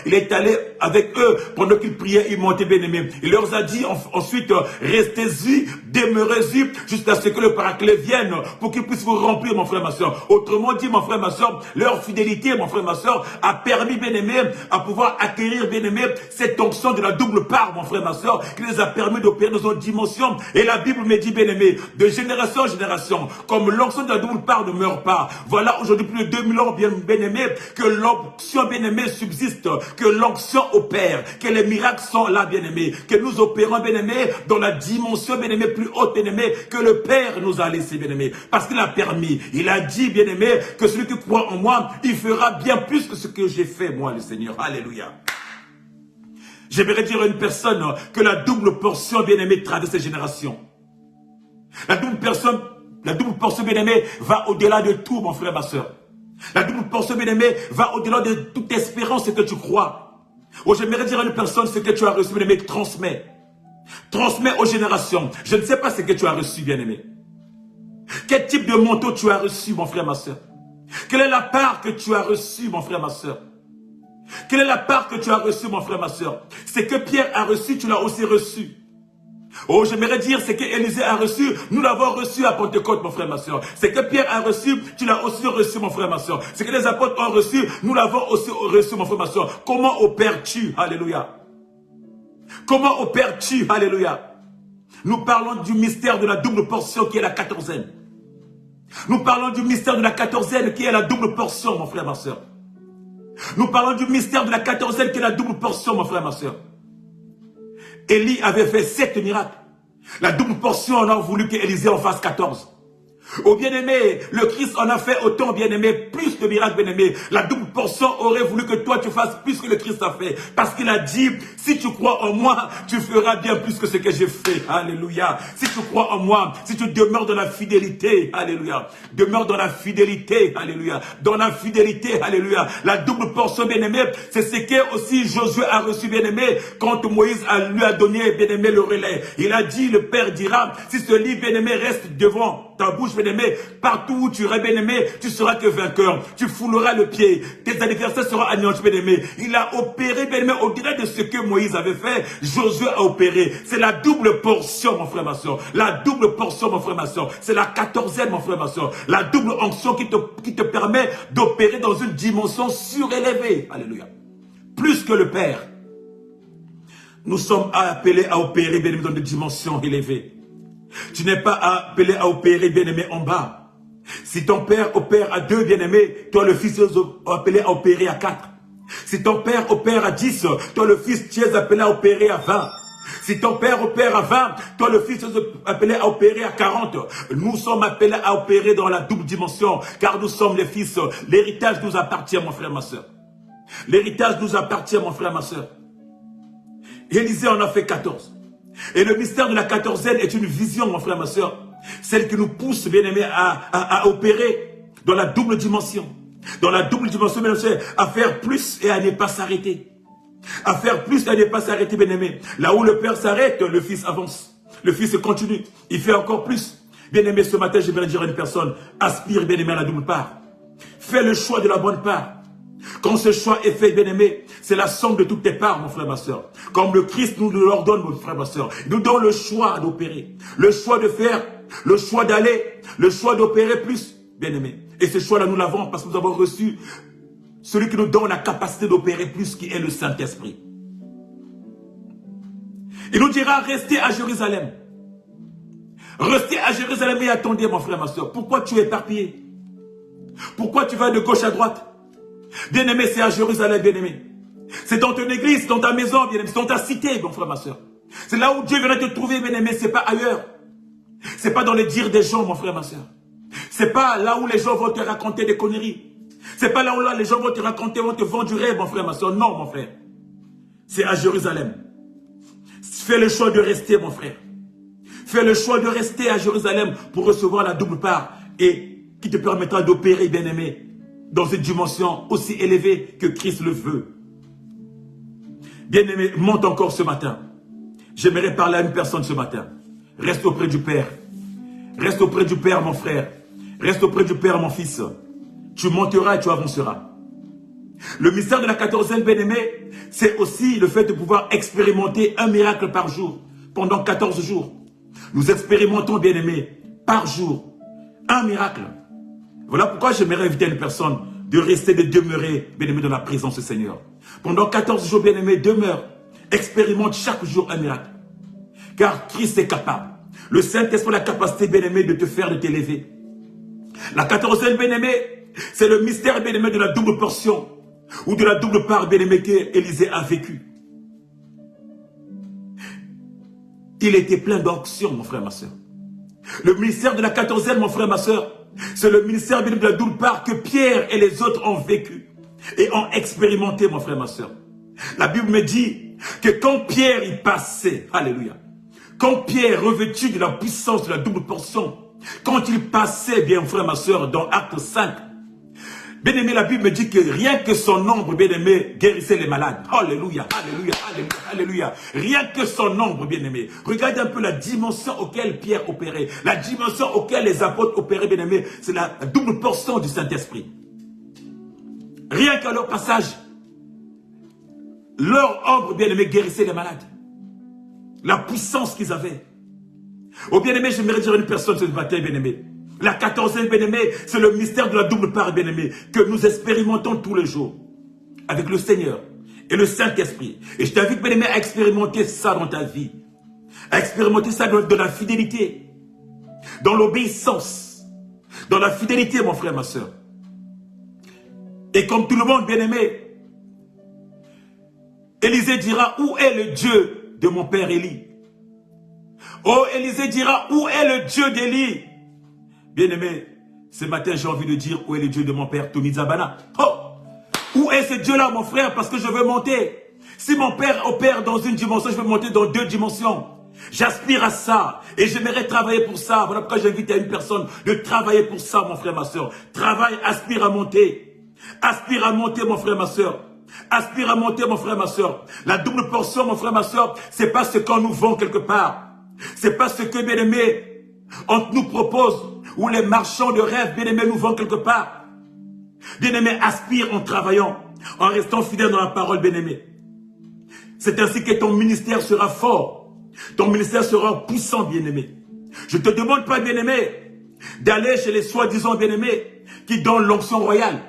il est allé avec eux, pendant qu'ils priaient, il montait, bien-aimé. Il leur a dit ensuite, restez-y, demeurez-y, jusqu'à ce que le Paraclet vienne, pour qu'il puisse vous remplir, mon frère, ma soeur. Autrement dit, mon frère, ma soeur, leur fidélité, mon frère, ma soeur, a permis, bien-aimé, à pouvoir acquérir, bien-aimé, cette onction de la double part, mon frère, ma soeur, qui les a permis d'opérer dans une dimension. Et la Bible me dit, bien-aimé, de génération en génération, comme l'onction de la double part ne meurt pas. Voilà aujourd'hui plus de 2000 ans, bien-aimé, que l'onction, bien-aimé, subsiste, que l'onction opère, que les miracles sont là, bien-aimé, que nous opérons, bien-aimé, dans la dimension, bien-aimé, plus haute, bien-aimé, que le Père nous a laissé, bien-aimé, parce qu'il a permis, il a dit, bien-aimé, que celui qui croit en moi, il fera bien plus que ce que j'ai fait, moi, le Seigneur. Alléluia. J'aimerais dire à une personne que la double portion, bien-aimé, traverse les générations. La double portion, bien-aimé, va au-delà de tout, mon frère, ma soeur. La double portion, bien-aimé, va au-delà de toute espérance que tu crois. Oh, j'aimerais dire à une personne ce que tu as reçu, bien-aimé, transmets. Transmets aux générations. Je ne sais pas ce que tu as reçu, bien-aimé. Quel type de manteau tu as reçu, mon frère, ma soeur? Quelle est la part que tu as reçue, mon frère, ma soeur? Quelle est la part que tu as reçue, mon frère, ma soeur? C'est que Pierre a reçu, tu l'as aussi reçu. Oh, j'aimerais dire, c'est que Élisée a reçu, nous l'avons reçu à Pentecôte, mon frère, ma soeur. C'est que Pierre a reçu, tu l'as aussi reçu, mon frère, ma soeur. C'est que les apôtres ont reçu, nous l'avons aussi reçu, mon frère, ma soeur. Comment opères-tu? Alléluia. Comment opères-tu? Alléluia. Nous parlons du mystère de la double portion qui est la quatorzaine. Nous parlons du mystère de la quatorzaine qui est la double portion, mon frère, ma soeur. Nous parlons du mystère de la quatorzaine qui est la double portion, mon frère, ma soeur. Élie avait fait 7 miracles. La double portion, on a voulu qu'Élisée en fasse 14. Oh bien-aimé, le Christ en a fait autant, bien-aimé, plus de miracles, bien-aimé. La double portion aurait voulu que toi tu fasses plus que le Christ a fait. Parce qu'il a dit, si tu crois en moi, tu feras bien plus que ce que j'ai fait. Alléluia. Si tu crois en moi, si tu demeures dans la fidélité, alléluia. Demeure dans la fidélité, alléluia. Dans la fidélité, alléluia. La double portion, bien-aimé, c'est ce que aussi Josué a reçu, bien-aimé, quand Moïse lui a donné, bien-aimé, le relais. Il a dit, le Père dira, si ce livre, bien-aimé, reste devant ta bouche, bien-aimé, partout où tu iras, bien-aimé, tu seras que vainqueur. Tu fouleras le pied. Tes adversaires seront anéantis, bien-aimé. Il a opéré, bien-aimé, au-delà de ce que Moïse avait fait. Josué a opéré. C'est la double portion, mon frère, ma soeur. La double portion, mon frère, ma soeur. C'est la quatorzaine, mon frère, ma soeur. La double onction qui te permet d'opérer dans une dimension surélevée. Alléluia. Plus que le Père. Nous sommes appelés à opérer, bien-aimé, dans des dimensions élevées. Tu n'es pas appelé à opérer, bien-aimé, en bas. Si ton père opère à 2, bien-aimé, toi le fils est appelé à opérer à 4. Si ton père opère à 10, toi le fils tu es appelé à opérer à 20. Si ton père opère à 20, toi le fils est appelé à opérer à 40. Nous sommes appelés à opérer dans la double dimension, car nous sommes les fils. L'héritage nous appartient, mon frère, ma soeur. L'héritage nous appartient, mon frère, ma soeur. Élisée en a fait 14. Et le mystère de la quatorzaine est une vision, mon frère, ma soeur. Celle qui nous pousse, bien aimé, à opérer dans la double dimension. Dans la double dimension, bien aimé, à faire plus et à ne pas s'arrêter. À faire plus et à ne pas s'arrêter, bien aimé. Là où le Père s'arrête, le Fils avance. Le Fils continue. Il fait encore plus. Bien aimé, ce matin, j'aimerais dire à une personne, aspire, bien aimé, à la double part. Fais le choix de la bonne part. Quand ce choix est fait, bien-aimé, c'est la somme de toutes tes parts, mon frère, ma soeur. Comme le Christ nous l'ordonne, mon frère, ma soeur. Il nous donne le choix d'opérer, le choix de faire, le choix d'aller, le choix d'opérer plus, bien-aimé. Et ce choix-là, nous l'avons parce que nous avons reçu celui qui nous donne la capacité d'opérer plus, qui est le Saint-Esprit. Il nous dira, restez à Jérusalem. Restez à Jérusalem et attendez, mon frère, ma soeur. Pourquoi tu es éparpillé? Pourquoi tu vas de gauche à droite? Bien-aimé, c'est à Jérusalem, bien-aimé. C'est dans ton église, dans ta maison, bien-aimé. C'est dans ta cité, mon frère, ma soeur. C'est là où Dieu viendra te trouver, bien-aimé. C'est pas ailleurs. C'est pas dans les dires des gens, mon frère, ma soeur. C'est pas là où les gens vont te raconter des conneries. C'est pas là où les gens vont te raconter, vont te vendre du rêve, mon frère, ma soeur. Non, mon frère. C'est à Jérusalem. Fais le choix de rester, mon frère. Fais le choix de rester à Jérusalem pour recevoir la double part et qui te permettra d'opérer, bien-aimé, dans une dimension aussi élevée que Christ le veut. Bien-aimé, monte encore ce matin. J'aimerais parler à une personne ce matin. Reste auprès du Père. Reste auprès du Père, mon frère. Reste auprès du Père, mon fils. Tu monteras et tu avanceras. Le mystère de la 14e, bien-aimé, c'est aussi le fait de pouvoir expérimenter un miracle par jour, pendant 14 jours. Nous expérimentons, bien-aimé, par jour, un miracle. Voilà pourquoi j'aimerais inviter une personne de rester, de demeurer, bien-aimé, dans la présence du Seigneur. Pendant 14 jours, bien-aimé, demeure. Expérimente chaque jour un miracle. Car Christ est capable. Le Saint-Esprit a la capacité, bien-aimé, de te faire, de t'élever. La 14e, bien-aimé, c'est le mystère, bien-aimé, de la double portion. Ou de la double part, bien-aimé, qu'Élisée a vécu. Il était plein d'onction, mon frère, ma soeur. Le ministère de la 14e, mon frère, ma soeur, c'est le ministère de la double part que Pierre et les autres ont vécu et ont expérimenté, mon frère, ma soeur. La Bible me dit que quand Pierre y passait, alléluia, quand Pierre revêtu de la puissance de la double portion, quand il passait, bien, mon frère, ma soeur, dans Acte 5, bien-aimé, la Bible me dit que rien que son ombre, bien-aimé, guérissait les malades. Alléluia, alléluia, alléluia, alléluia. Rien que son ombre, bien-aimé. Regardez un peu la dimension auquel Pierre opérait. La dimension auquel les apôtres opéraient, bien-aimé. C'est la double portion du Saint-Esprit. Rien qu'à leur passage, leur ombre, bien-aimé, guérissait les malades. La puissance qu'ils avaient. Oh, bien-aimé, j'aimerais dire à une personne ce matin, bien-aimé. La 14e, bien-aimé, c'est le mystère de la double part, bien-aimé, que nous expérimentons tous les jours avec le Seigneur et le Saint-Esprit. Et je t'invite, bien-aimé, à expérimenter ça dans ta vie. À expérimenter ça dans la fidélité, dans l'obéissance, dans la fidélité, mon frère, ma soeur. Et comme tout le monde, bien-aimé, Élisée dira, où est le Dieu de mon père Élie? Oh, Élisée dira, où est le Dieu d'Élie? Bien-aimé, ce matin, j'ai envie de dire, où est le Dieu de mon père, Tony Zabana? Oh! Où est ce Dieu-là, mon frère? Parce que je veux monter. Si mon père opère dans une dimension, je veux monter dans 2 dimensions. J'aspire à ça. Et j'aimerais travailler pour ça. Voilà pourquoi j'invite à une personne de travailler pour ça, mon frère, ma soeur. Travaille, aspire à monter. Aspire à monter, mon frère, ma soeur. Aspire à monter, mon frère, ma soeur. La double portion, mon frère, ma soeur, c'est pas ce qu'on nous vend quelque part. C'est pas ce que, bien-aimé, on nous propose. Ou les marchands de rêve, bien-aimés, nous vendent quelque part. Bien-aimés, aspire en travaillant, en restant fidèle dans la parole, bien-aimé. C'est ainsi que ton ministère sera fort. Ton ministère sera puissant, bien-aimé. Je ne te demande pas, bien-aimé, d'aller chez les soi-disant bien-aimés qui donnent l'onction royale.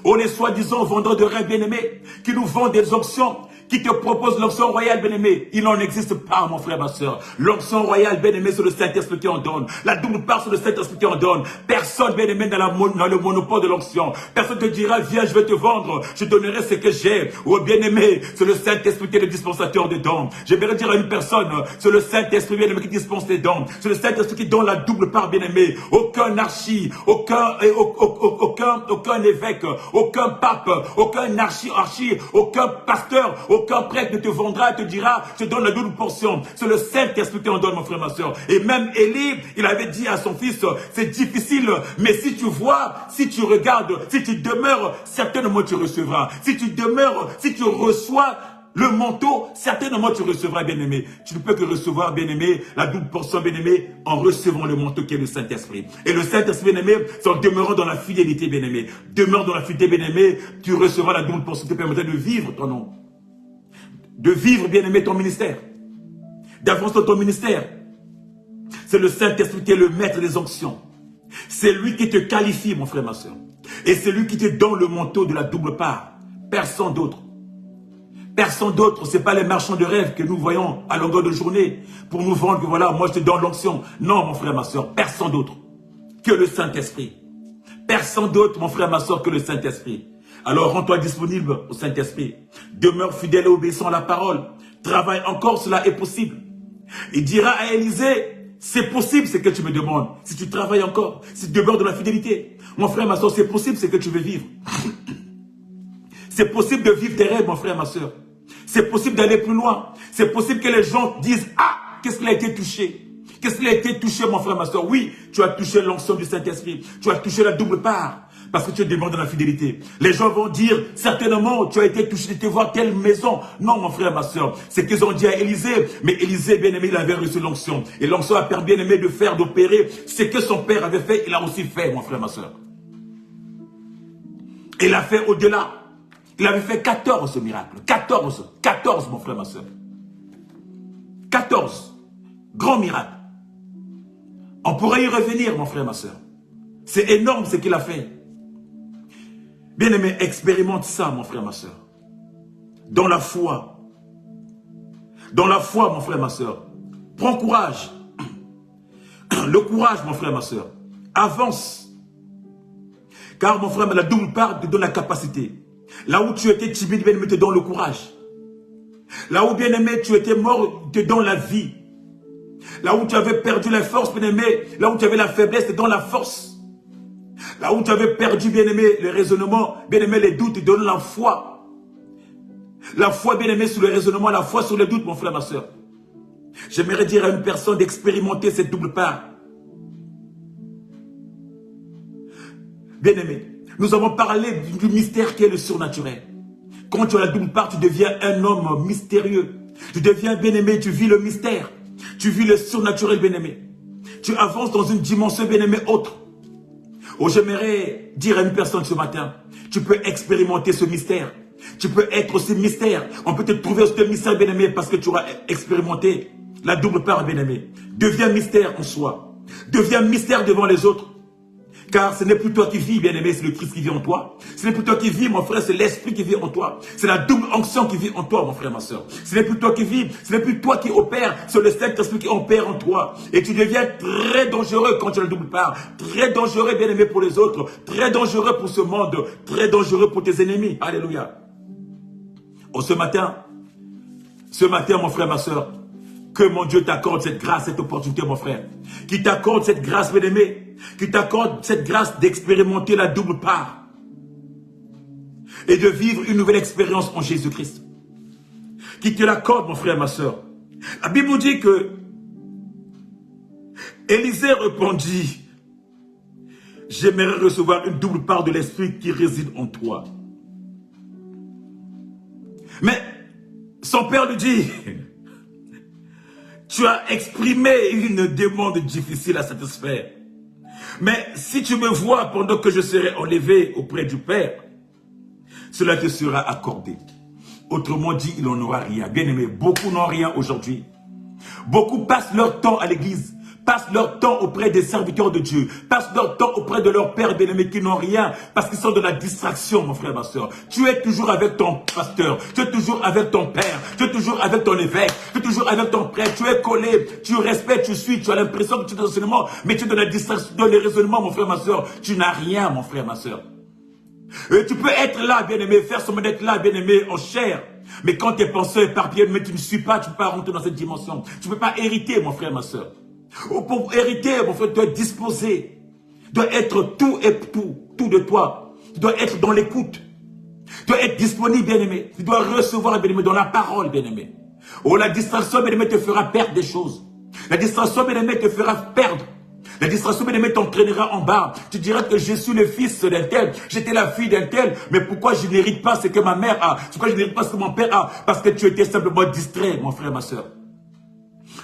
Ou les soi-disant vendeurs de rêve, bien-aimés, qui nous vendent des onctions, qui te proposent l'onction royale, bien-aimé. Il n'en existe pas, mon frère, ma soeur. L'onction royale, bien-aimé, c'est le Saint-Esprit qui en donne. La double part, c'est le Saint-Esprit qui en donne. Personne, bien-aimé, dans le monopole de l'onction. Personne te dira, viens, je vais te vendre. Je donnerai ce que j'ai. Oh, bien-aimé, c'est le Saint-Esprit qui est le dispensateur des dons. J'aimerais dire à une personne, c'est le Saint-Esprit, bien-aimé, qui dispense les dons. C'est le Saint-Esprit qui donne la double part, bien-aimé. Aucun archi, aucun évêque, aucun pape, aucun archi, aucun pasteur, aucun prêtre ne te vendra et te dira, je donne la double portion. C'est le Saint-Esprit qui en donne, mon frère, ma soeur. Et même Élie, il avait dit à son fils, c'est difficile, mais si tu vois, si tu regardes, si tu demeures, certainement tu recevras. Si tu demeures, si tu reçois le manteau, certainement tu recevras, bien-aimé. Tu ne peux que recevoir, bien-aimé, la double portion, bien-aimé, en recevant le manteau qui est le Saint-Esprit. Et le Saint-Esprit, bien-aimé, c'est en demeurant dans la fidélité, bien-aimé. Demeure dans la fidélité, bien-aimé, tu recevras la double portion qui te permettra de vivre ton nom. De vivre, bien-aimé, ton ministère. D'avancer dans ton ministère. C'est le Saint-Esprit qui est le maître des onctions. C'est lui qui te qualifie, mon frère, ma soeur. Et c'est lui qui te donne le manteau de la double part. Personne d'autre. Personne d'autre, ce n'est pas les marchands de rêve que nous voyons à longueur de journée pour nous vendre que voilà, moi je te donne l'onction. Non, mon frère, ma soeur, personne d'autre que le Saint-Esprit. Personne d'autre, mon frère, ma soeur, que le Saint-Esprit. Alors rends-toi disponible au Saint-Esprit. Demeure fidèle et obéissant à la parole. Travaille encore, cela est possible. Il dira à Élisée, c'est possible ce que tu me demandes. Si tu travailles encore, si tu demeures dans la fidélité. Mon frère, ma soeur, c'est possible ce que tu veux vivre. C'est possible de vivre tes rêves, mon frère, ma soeur. C'est possible d'aller plus loin. C'est possible que les gens disent, ah, qu'est-ce qu'il a été touché? Qu'est-ce qu'il a été touché, mon frère, ma soeur? Oui, tu as touché l'onction du Saint-Esprit. Tu as touché la double part. Parce que tu demeures dans la fidélité. Les gens vont dire, certainement, tu as été touché de te voir telle maison. Non, mon frère, ma soeur. C'est qu'ils ont dit à Élisée. Mais Élisée, bien-aimé, il avait reçu l'onction. Et l'onction a permis, bien-aimé, de faire, d'opérer. Ce que son père avait fait, il a aussi fait, mon frère, ma soeur. Il a fait au-delà. Il avait fait 14 miracles. 14, mon frère, ma soeur. 14 grands miracles. On pourrait y revenir, mon frère, ma soeur. C'est énorme ce qu'il a fait. Bien-aimé, expérimente ça, mon frère, ma soeur. Dans la foi. Dans la foi, mon frère, ma soeur. Prends courage. Le courage, mon frère, ma soeur. Avance. Car, mon frère, la double part te donne la capacité. Là où tu étais timide, bien-aimé, te donne le courage. Là où, bien-aimé, tu étais mort, te donne la vie. Là où tu avais perdu la force, bien-aimé, là où tu avais la faiblesse, te donne la force. Là où tu avais perdu, bien-aimé, le raisonnement, bien-aimé, les doutes, te donne la foi. La foi, bien-aimé, sur le raisonnement, la foi sur les doutes, mon frère, ma soeur. J'aimerais dire à une personne d'expérimenter cette double part. Bien-aimé, nous avons parlé du mystère qui est le surnaturel. Quand tu as la double part, tu deviens un homme mystérieux. Tu deviens bien-aimé, tu vis le mystère. Tu vis le surnaturel, bien-aimé. Tu avances dans une dimension, bien-aimé, autre. Oh, j'aimerais dire à une personne ce matin, tu peux expérimenter ce mystère. Tu peux être aussi mystère. On peut te trouver ce mystère, bien-aimé, parce que tu auras expérimenté la double part, bien-aimé. Deviens mystère en soi. Deviens mystère devant les autres. Car ce n'est plus toi qui vis, bien-aimé, c'est le Christ qui vit en toi. Ce n'est plus toi qui vis, mon frère, c'est l'Esprit qui vit en toi. C'est la double onction qui vit en toi, mon frère, ma soeur. Ce n'est plus toi qui vis, ce n'est plus toi qui opère, c'est le Saint-Esprit qui opère en toi. Et tu deviens très dangereux quand tu as la double part. Très dangereux, bien-aimé, pour les autres. Très dangereux pour ce monde. Très dangereux pour tes ennemis. Alléluia. Oh, ce matin, mon frère, ma soeur, que mon Dieu t'accorde cette grâce, cette opportunité, mon frère. Qui t'accorde cette grâce, bien-aimé. Qui t'accorde cette grâce d'expérimenter la double part. Et de vivre une nouvelle expérience en Jésus-Christ. Qui te l'accorde, mon frère, ma soeur. La Bible nous dit que Élisée répondit, j'aimerais recevoir une double part de l'Esprit qui réside en toi. Mais son père lui dit, tu as exprimé une demande difficile à satisfaire. Mais si tu me vois pendant que je serai enlevé auprès du Père, cela te sera accordé. Autrement dit, il n'en aura rien. Bien aimé, beaucoup n'ont rien aujourd'hui. Beaucoup passent leur temps à l'église, passent leur temps auprès des serviteurs de Dieu, passent leur temps auprès de leur père bien-aimé qui n'ont rien, parce qu'ils sont de la distraction, mon frère, ma soeur. Tu es toujours avec ton pasteur, tu es toujours avec ton père, tu es toujours avec ton évêque, tu es toujours avec ton prêtre, tu es collé, tu respectes, tu suis, tu as l'impression que tu es dans l'enseignement, mais tu es dans la distraction, dans les raisonnements, mon frère, ma soeur. Tu n'as rien, mon frère, ma soeur. Et tu peux être là, bien-aimé, faire semblant d'être là, bien-aimé, en chair. Mais quand tes pensées éparpillées, mais tu ne suis pas, tu ne peux pas rentrer dans cette dimension. Tu ne peux pas hériter, mon frère, ma soeur. Pour hériter, mon frère, tu dois être disposé. Tu dois être tout et tout de toi. Tu dois être dans l'écoute. Tu dois être disponible, bien-aimé. Tu dois recevoir, bien-aimé, dans la parole, bien-aimé. Oh, la distraction, bien-aimé, te fera perdre des choses. La distraction, bien-aimé, te fera perdre. La distraction, bien-aimé, t'entraînera en bas. Tu diras que je suis le fils d'un tel, j'étais la fille d'un tel, mais pourquoi je n'hérite pas ce que ma mère a? Pourquoi je n'hérite pas ce que mon père a? Parce que tu étais simplement distrait, mon frère, ma soeur.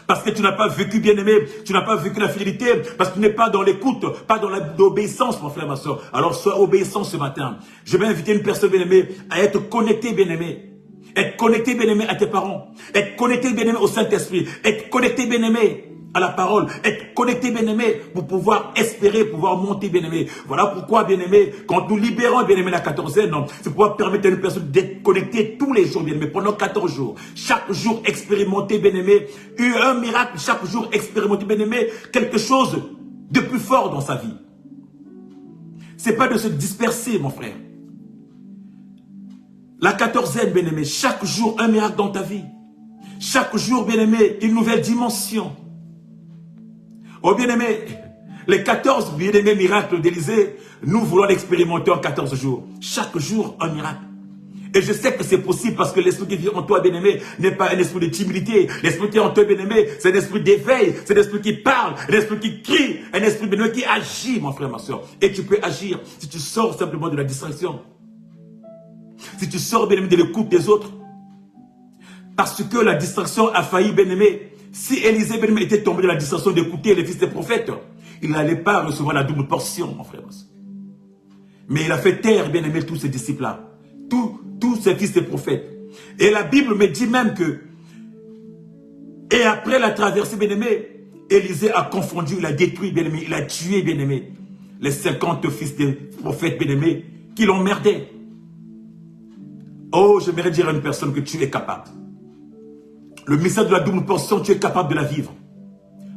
Parce que tu n'as pas vécu, bien-aimé, tu n'as pas vécu la fidélité, parce que tu n'es pas dans l'écoute, pas dans l'obéissance, mon frère, ma soeur. Alors sois obéissant ce matin. Je vais inviter une personne, bien-aimée, à être connectée, bien-aimé. Être connecté, bien-aimé, à tes parents. Être connecté, bien-aimé, au Saint-Esprit. Être connecté, bien-aimé, à la parole, être connecté, bien-aimé, pour pouvoir espérer, pouvoir monter, bien-aimé. Voilà pourquoi, bien-aimé, quand nous libérons, bien-aimé, la quatorzaine, c'est pouvoir permettre à une personne d'être connectée tous les jours, bien-aimé, pendant 14 jours. Chaque jour, expérimenter, bien-aimé, un miracle, chaque jour, expérimenter, bien-aimé, quelque chose de plus fort dans sa vie. C'est pas de se disperser, mon frère. La quatorzaine, bien-aimé, chaque jour, un miracle dans ta vie. Chaque jour, bien-aimé, une nouvelle dimension. Oh bien-aimé, les 14 bien-aimés miracles d'Élysée, nous voulons l'expérimenter en 14 jours. Chaque jour, un miracle. Et je sais que c'est possible parce que l'esprit qui vit en toi, bien-aimé, n'est pas un esprit de timidité. L'esprit qui est en toi, bien-aimé, c'est un esprit d'éveil. C'est un esprit qui parle, un esprit qui crie, un esprit, bien-aimé, qui agit, mon frère, ma soeur. Et tu peux agir si tu sors simplement de la distraction. Si tu sors, bien-aimé, de l'écoute des autres. Parce que la distraction a failli, bien-aimé. Si Élisée, bien-aimé, était tombé dans la distraction d'écouter les fils des prophètes, il n'allait pas recevoir la double portion, mon frère. Mais il a fait taire, bien-aimé, tous ses disciples-là. Tous ces fils des prophètes. Et la Bible me dit même que, et après la traversée, bien-aimé, Élisée a confondu, il a détruit, bien-aimé, il a tué, bien-aimé, les 50 fils des prophètes, bien-aimé, qui l'emmerdaient. Oh, j'aimerais dire à une personne que tu es capable. Le mystère de la double portion, tu es capable de la vivre.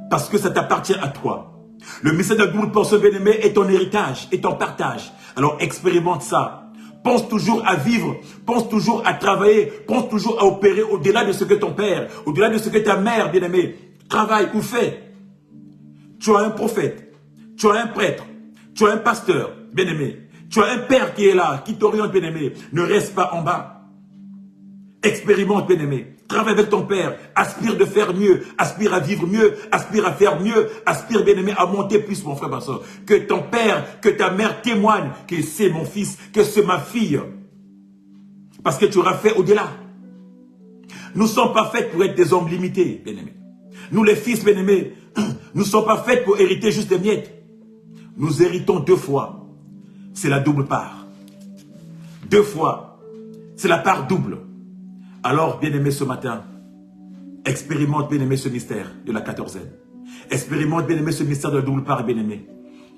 Parce que ça t'appartient à toi. Le mystère de la double portion, bien-aimé, est ton héritage, est ton partage. Alors expérimente ça. Pense toujours à vivre, pense toujours à travailler, pense toujours à opérer au-delà de ce que ton père, au-delà de ce que ta mère, bien-aimé, travaille ou fait. Tu as un prophète, tu as un prêtre, tu as un pasteur, bien-aimé. Tu as un père qui est là, qui t'oriente, bien-aimé. Ne reste pas en bas. Expérimente, bien-aimé. Travaille avec ton père. Aspire de faire mieux. Aspire à vivre mieux. Aspire à faire mieux. Aspire, bien-aimé, à monter plus, mon frère, ma soeur. Que ton père, que ta mère témoignent que c'est mon fils, que c'est ma fille. Parce que tu auras fait au-delà. Nous ne sommes pas faits pour être des hommes limités, bien-aimés. Nous, les fils, bien-aimés, nous ne sommes pas faits pour hériter juste des miettes. Nous héritons 2 fois. C'est la double part. 2 fois. C'est la part double. Alors, bien-aimé, ce matin, expérimente, bien-aimé, ce mystère de la quatorzaine. Expérimente, bien-aimé, ce mystère de la double part, bien-aimé.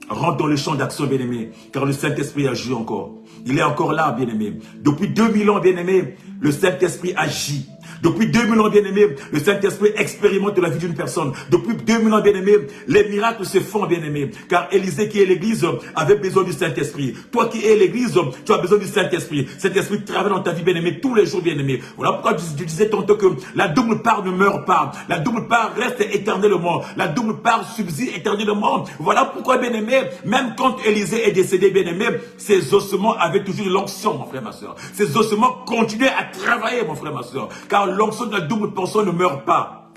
Rentre dans le champ d'action, bien-aimé, car le Saint-Esprit agit encore. Il est encore là, bien-aimé. Depuis 2000 ans, bien-aimé, le Saint-Esprit agit. Depuis 2000 ans, bien-aimé, le Saint-Esprit expérimente la vie d'une personne. Depuis 2000 ans, bien-aimé, les miracles se font, bien-aimé. Car Élisée qui est l'église avait besoin du Saint-Esprit. Toi qui es l'église, tu as besoin du Saint-Esprit. Saint-Esprit travaille dans ta vie, bien-aimé, tous les jours, bien-aimé. Voilà pourquoi je disais tantôt que la double part ne meurt pas. La double part reste éternellement. La double part subsiste éternellement. Voilà pourquoi, bien-aimé, même quand Élisée est décédé, bien-aimé, ses ossements avaient toujours de l'onction, mon frère, ma soeur. Ses ossements continuaient à travailler, mon frère, ma soeur. Car l'onction de la double portion ne meurt pas.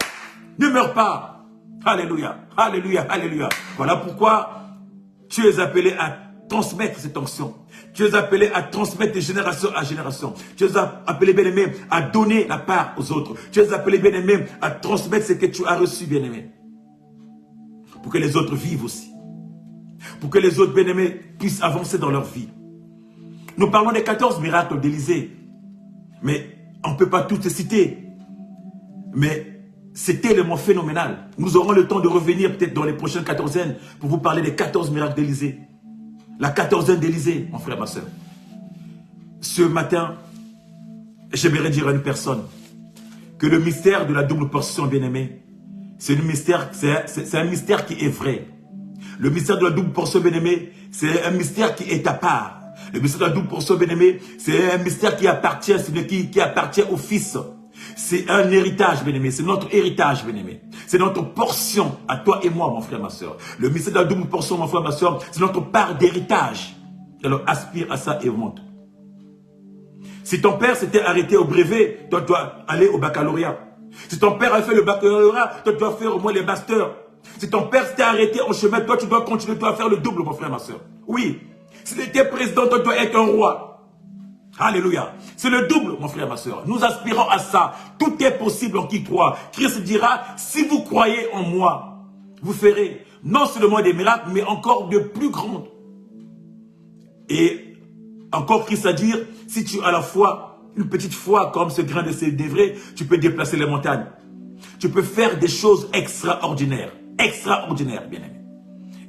Ne meurt pas. Alléluia. Alléluia. Alléluia. Voilà pourquoi tu es appelé à transmettre cette onction. Tu es appelé à transmettre de génération à génération. Tu es appelé, bien-aimé, à donner la part aux autres. Tu es appelé, bien-aimé, à transmettre ce que tu as reçu, bien-aimé. Pour que les autres vivent aussi. Pour que les autres, bien-aimés, puissent avancer dans leur vie. Nous parlons des 14 miracles d'Élisée. Mais on ne peut pas toutes les citer. Mais c'est tellement phénoménal. Nous aurons le temps de revenir peut-être dans les prochaines quatorzaines pour vous parler des 14 miracles d'Élisée. La quatorzaine d'Élisée, mon frère, ma soeur. Ce matin, j'aimerais dire à une personne que le mystère de la double portion, bien-aimé, c'est un mystère qui est vrai. Le mystère de la double portion, bien-aimé, c'est un mystère qui est à part. Le mystère de la double portion, bien-aimé, c'est un mystère qui appartient au Fils. C'est un héritage, bien-aimé. C'est notre héritage, bien-aimé. C'est notre portion à toi et moi, mon frère, ma soeur. Le mystère de la double portion, mon frère, ma soeur, c'est notre part d'héritage. Alors aspire à ça et monte. Si ton père s'était arrêté au brevet, toi, tu dois aller au baccalauréat. Si ton père a fait le baccalauréat, toi, tu dois faire au moins les masters. Si ton père s'était arrêté en chemin, toi, tu dois continuer à faire le double, mon frère, ma soeur. Oui. Si tu étais président, toi, tu dois être un roi. Alléluia. C'est le double, mon frère, ma soeur. Nous aspirons à ça. Tout est possible en qui croit. Christ dira, si vous croyez en moi, vous ferez non seulement des miracles, mais encore de plus grands. Et encore Christ à dire, si tu as la foi, une petite foi comme ce grain de sénévré, tu peux déplacer les montagnes. Tu peux faire des choses extraordinaires. Extraordinaires, bien-aimé.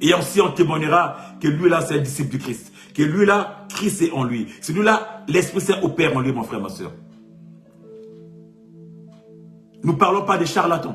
Et ainsi on témoignera que lui-là, c'est un disciple du Christ. Que lui-là, Christ est en lui. Celui-là, l'Esprit Saint opère en lui, mon frère, ma soeur. Nous ne parlons pas des charlatans.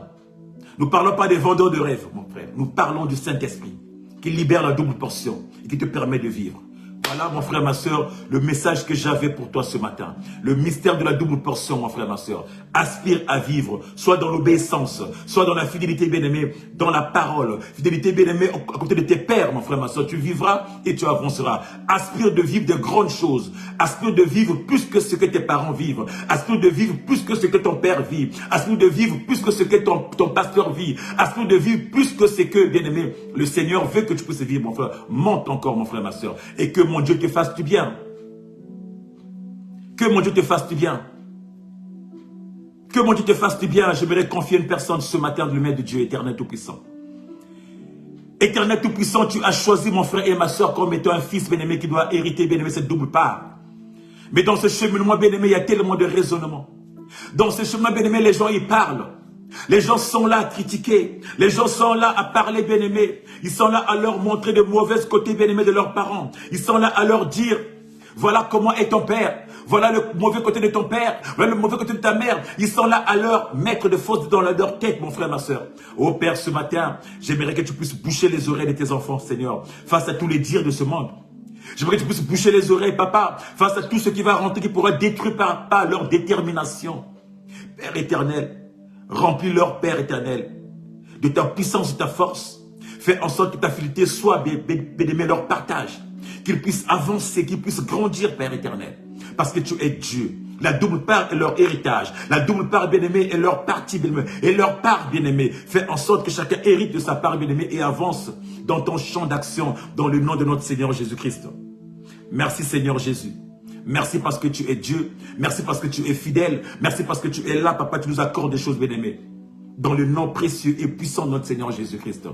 Nous ne parlons pas des vendeurs de rêves, mon frère. Nous parlons du Saint-Esprit qui libère la double portion et qui te permet de vivre. Voilà, mon frère, ma soeur, le message que j'avais pour toi ce matin. Le mystère de la double portion, mon frère, ma soeur. Aspire à vivre, soit dans l'obéissance, soit dans la fidélité, bien-aimée, dans la parole. Fidélité, bien-aimée, à côté de tes pères, mon frère, ma soeur. Tu vivras et tu avanceras. Aspire de vivre de grandes choses. Aspire de vivre plus que ce que tes parents vivent. Aspire de vivre plus que ce que ton père vit. Aspire de vivre plus que ce que ton pasteur vit. Aspire de vivre plus que ce que, bien-aimé, le Seigneur veut que tu puisses vivre, mon frère. Monte encore, mon frère, ma soeur. Et que mon Dieu te fasse du bien. Que mon Dieu te fasse du bien. Que mon Dieu te fasse du bien. J'aimerais confier une personne ce matin de l'humain de Dieu, éternel tout-puissant. Éternel tout-puissant, tu as choisi mon frère et ma soeur comme étant un fils bien-aimé qui doit hériter, bien-aimé, cette double part. Mais dans ce cheminement, bien-aimé, il y a tellement de raisonnements. Dans ce chemin, bien-aimé, les gens y parlent. Les gens sont là à critiquer. Les gens sont là à parler, bien-aimés. Ils sont là à leur montrer de mauvais côtés, bien-aimés, de leurs parents. Ils sont là à leur dire, voilà comment est ton père. Voilà le mauvais côté de ton père. Voilà le mauvais côté de ta mère. Ils sont là à leur mettre de fausses dans leur tête, mon frère, ma soeur. Oh Père, ce matin, j'aimerais que tu puisses boucher les oreilles de tes enfants, Seigneur, face à tous les dires de ce monde. J'aimerais que tu puisses boucher les oreilles, papa, face à tout ce qui va rentrer, qui pourra détruire par leur détermination. Père éternel, remplis leur, Père éternel, de ta puissance, de ta force. Fais en sorte que ta fidélité soit, bien-aimé, leur partage. Qu'ils puissent avancer, qu'ils puissent grandir, Père éternel. Parce que tu es Dieu. La double part est leur héritage. La double part, bien-aimé, est leur partie, bien-aimé. Et leur part, bien-aimé. Fais en sorte que chacun hérite de sa part, bien-aimé, et avance dans ton champ d'action, dans le nom de notre Seigneur Jésus-Christ. Merci, Seigneur Jésus. Merci parce que tu es Dieu. Merci parce que tu es fidèle. Merci parce que tu es là, papa, tu nous accordes des choses, bien-aimées. Dans le nom précieux et puissant de notre Seigneur Jésus-Christ.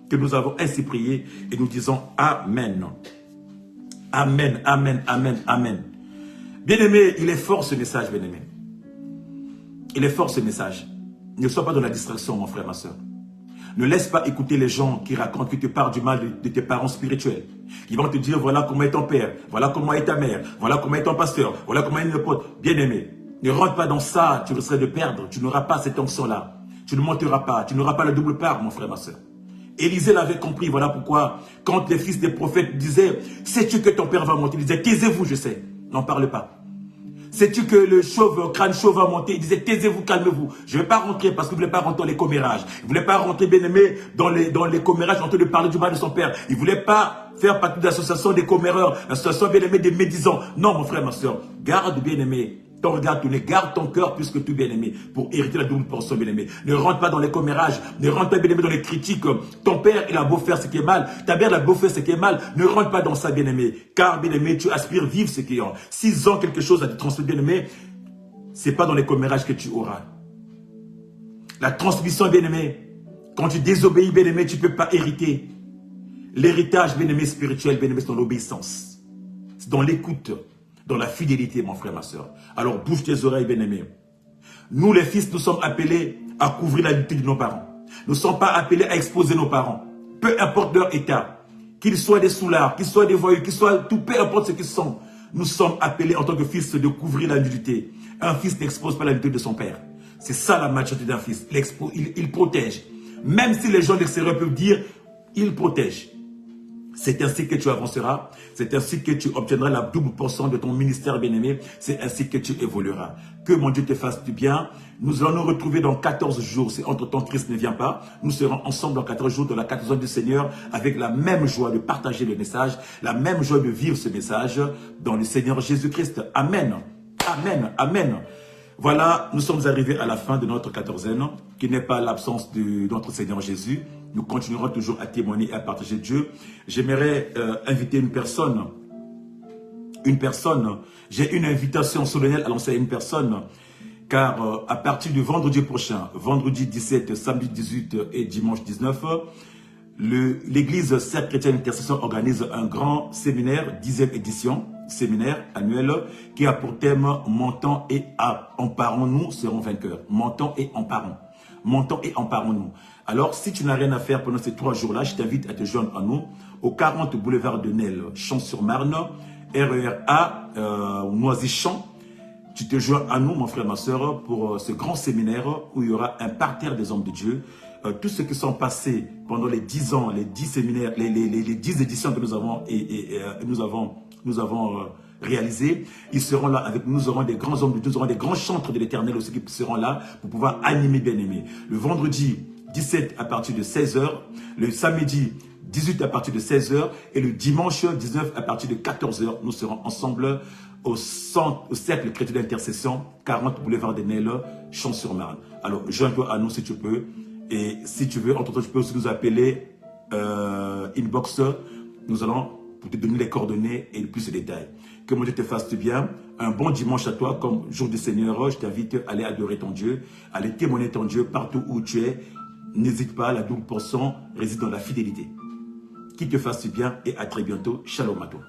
Que nous avons ainsi prié et nous disons Amen. Amen, Amen, Amen, Amen. Bien-aimé, il est fort ce message, bien-aimé. Il est fort ce message. Ne sois pas dans la distraction, mon frère, ma soeur. Ne laisse pas écouter les gens qui racontent, qui te parlent du mal de tes parents spirituels. Qui vont te dire, voilà comment est ton père, voilà comment est ta mère, voilà comment est ton pasteur, voilà comment est le pote. Bien-aimé, ne rentre pas dans ça, tu risquerais de perdre. Tu n'auras pas cette onction-là. Tu ne monteras pas, tu n'auras pas la double part, mon frère, ma soeur. Élisée l'avait compris, voilà pourquoi, quand les fils des prophètes disaient, sais-tu que ton père va monter? Il disait, taisez-vous, je sais, n'en parle pas. Sais-tu que le crâne chauve va monter? Il disait, taisez-vous, calmez-vous. Je ne vais pas rentrer parce qu'il ne voulait pas rentrer dans les commérages. Il ne voulait pas rentrer, bien-aimé, dans les commérages en train de parler du mal de son père. Il ne voulait pas faire partie de l'association des comméreurs, l'association, bien-aimé, des médisants. Non, mon frère, ma soeur, garde, bien-aimé, ton regard tourné, garde ton cœur plus que tout, bien-aimé, pour hériter la double portion, bien-aimé. Ne rentre pas dans les commérages, ne rentre pas, bien-aimé, dans les critiques. Ton père, il a beau faire ce qui est mal, ta mère, elle a beau faire ce qui est mal, ne rentre pas dans ça, bien-aimé. Car, bien-aimé, tu aspires vivre ce qui est en. S'ils ont quelque chose à te transmettre, bien-aimé, ce n'est pas dans les commérages que tu auras. La transmission, bien-aimé, quand tu désobéis, bien-aimé, tu ne peux pas hériter. L'héritage, bien-aimé, spirituel, bien-aimé, c'est dans l'obéissance. C'est dans l'écoute. Dans la fidélité, mon frère, ma soeur. Alors, bouge tes oreilles, bien-aimés. Nous, les fils, nous sommes appelés à couvrir la nudité de nos parents. Nous ne sommes pas appelés à exposer nos parents. Peu importe leur état. Qu'ils soient des soulards, qu'ils soient des voyous, qu'ils soient tout, peu importe ce qu'ils sont. Nous sommes appelés en tant que fils de couvrir la nudité. Un fils n'expose pas la nudité de son père. C'est ça la maturité d'un fils. Il protège. Même si les gens de l'extérieur peuvent dire, il protège. C'est ainsi que tu avanceras, c'est ainsi que tu obtiendras la double portion de ton ministère bien-aimé, c'est ainsi que tu évolueras. Que mon Dieu te fasse du bien. Nous allons nous retrouver dans 14 jours, si entre-temps Christ ne vient pas. Nous serons ensemble dans 14 jours, dans la 14e du Seigneur, avec la même joie de partager le message, la même joie de vivre ce message dans le Seigneur Jésus-Christ. Amen. Amen. Amen. Voilà, nous sommes arrivés à la fin de notre 14e, qui n'est pas l'absence de notre Seigneur Jésus. Nous continuerons toujours à témoigner et à partager Dieu. J'aimerais inviter une personne. J'ai une invitation solennelle à lancer à une personne. Car à partir du vendredi prochain, vendredi 17, samedi 18 et dimanche 19, l'église Cercle Chrétien Intercession organise un grand séminaire, 10e édition, séminaire annuel, qui a pour thème « Montons et emparons, nous serons vainqueurs ». Montons et emparons. montons et emparons-nous. Alors, si tu n'as rien à faire pendant ces 3 jours-là, je t'invite à te joindre à nous au 40 boulevard de Nesle, Champs-sur-Marne, RER-A, Noisy-Champs. Tu te joins à nous, mon frère, ma soeur, pour ce grand séminaire où il y aura un parterre des hommes de Dieu. Tous ceux qui sont passés pendant les 10 ans, les 10 séminaires, les 10 éditions que nous avons réalisées, ils seront là avec nous. Nous aurons des grands hommes de Dieu, nous aurons des grands chantres de l'Éternel aussi qui seront là pour pouvoir animer bien-aimés. Le vendredi 17 à partir de 16h, le samedi 18 à partir de 16h et le dimanche 19 à partir de 14h, nous serons ensemble au cercle chrétien d'intercession, 40 boulevard des Nesle, Champs-sur-Marne. Alors, joins-toi à nous si tu peux. Et si tu veux, entre-temps, tu peux aussi nous appeler inbox. Nous allons pour te donner les coordonnées et plus de détails. Que mon Dieu te fasse du bien. Un bon dimanche à toi, comme jour du Seigneur. Je t'invite à aller adorer ton Dieu, à aller témoigner ton Dieu partout où tu es. N'hésite pas, la double portion réside dans la fidélité. Qu'il te fasse du bien et à très bientôt. Shalom à toi.